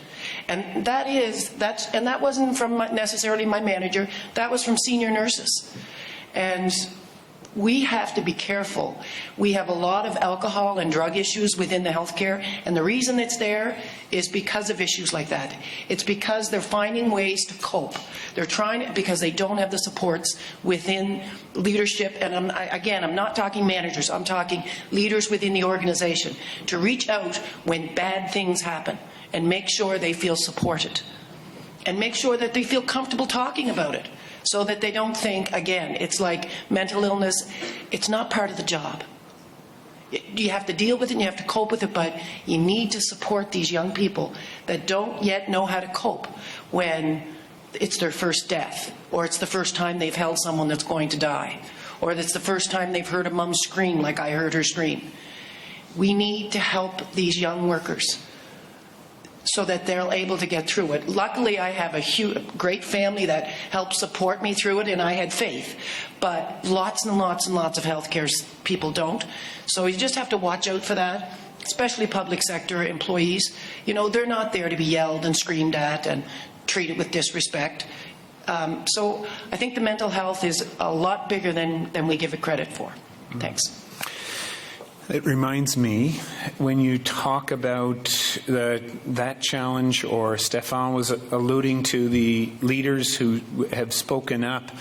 And that wasn't from necessarily my manager, that was from senior nurses. And we have to be careful. We have a lot of alcohol and drug issues within the healthcare, and the reason it's there is because of issues like that. It's because they're finding ways to cope. They're trying, because they don't have the supports within leadership, and I'm not talking managers, I'm talking leaders within the organization, to reach out when bad things happen and make sure they feel supported and make sure that they feel comfortable talking about it, so that they don't think, again, it's like mental illness, it's not part of the job. You have to deal with it and you have to cope with it, but you need to support these young people that don't yet know how to cope when it's their first death, or it's the first time they've held someone that's going to die, or it's the first time they've heard a mum scream like I heard her scream. We need to help these young workers so that they're able to get through it. Luckily, I have a great family that helped support me through it, and I had faith. But lots and lots and lots of healthcare people don't. So you just have to watch out for that, especially public sector employees. You know, they're not there to be yelled and screamed at and treated with disrespect. So I think the mental health is a lot bigger than we give it credit for. Thanks. It reminds me, when you talk about that challenge, or Stefan was alluding to the leaders who have spoken up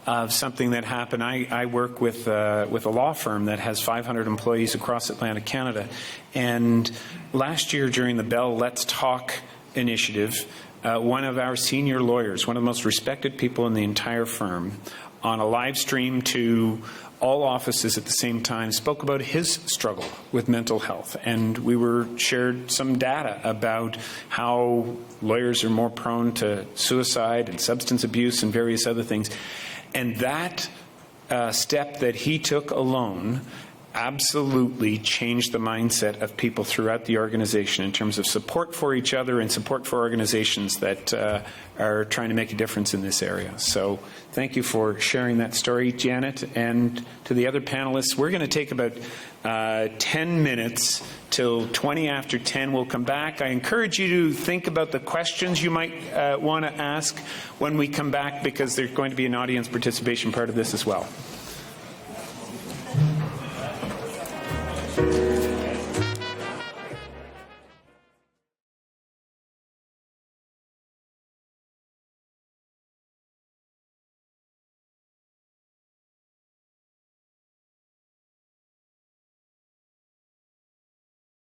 of something that happened. I work with a law firm that has 500 employees across Atlantic Canada. And last year during the Bell Let's Talk initiative, one of our senior lawyers, one of the most respected people in the entire firm, on a live stream to all offices at the same time, spoke about his struggle with mental health. And we shared some data about how lawyers are more prone to suicide and substance abuse and various other things. And that step that he took alone absolutely changed the mindset of people throughout the organization in terms of support for each other and support for organizations that are trying to make a difference in this area. So thank you for sharing that story, Janet. And to the other panelists, we're going to take about 10 minutes till 20 after 10. We'll come back. I encourage you to think about the questions you might want to ask when we come back, because there's going to be an audience participation part of this as well.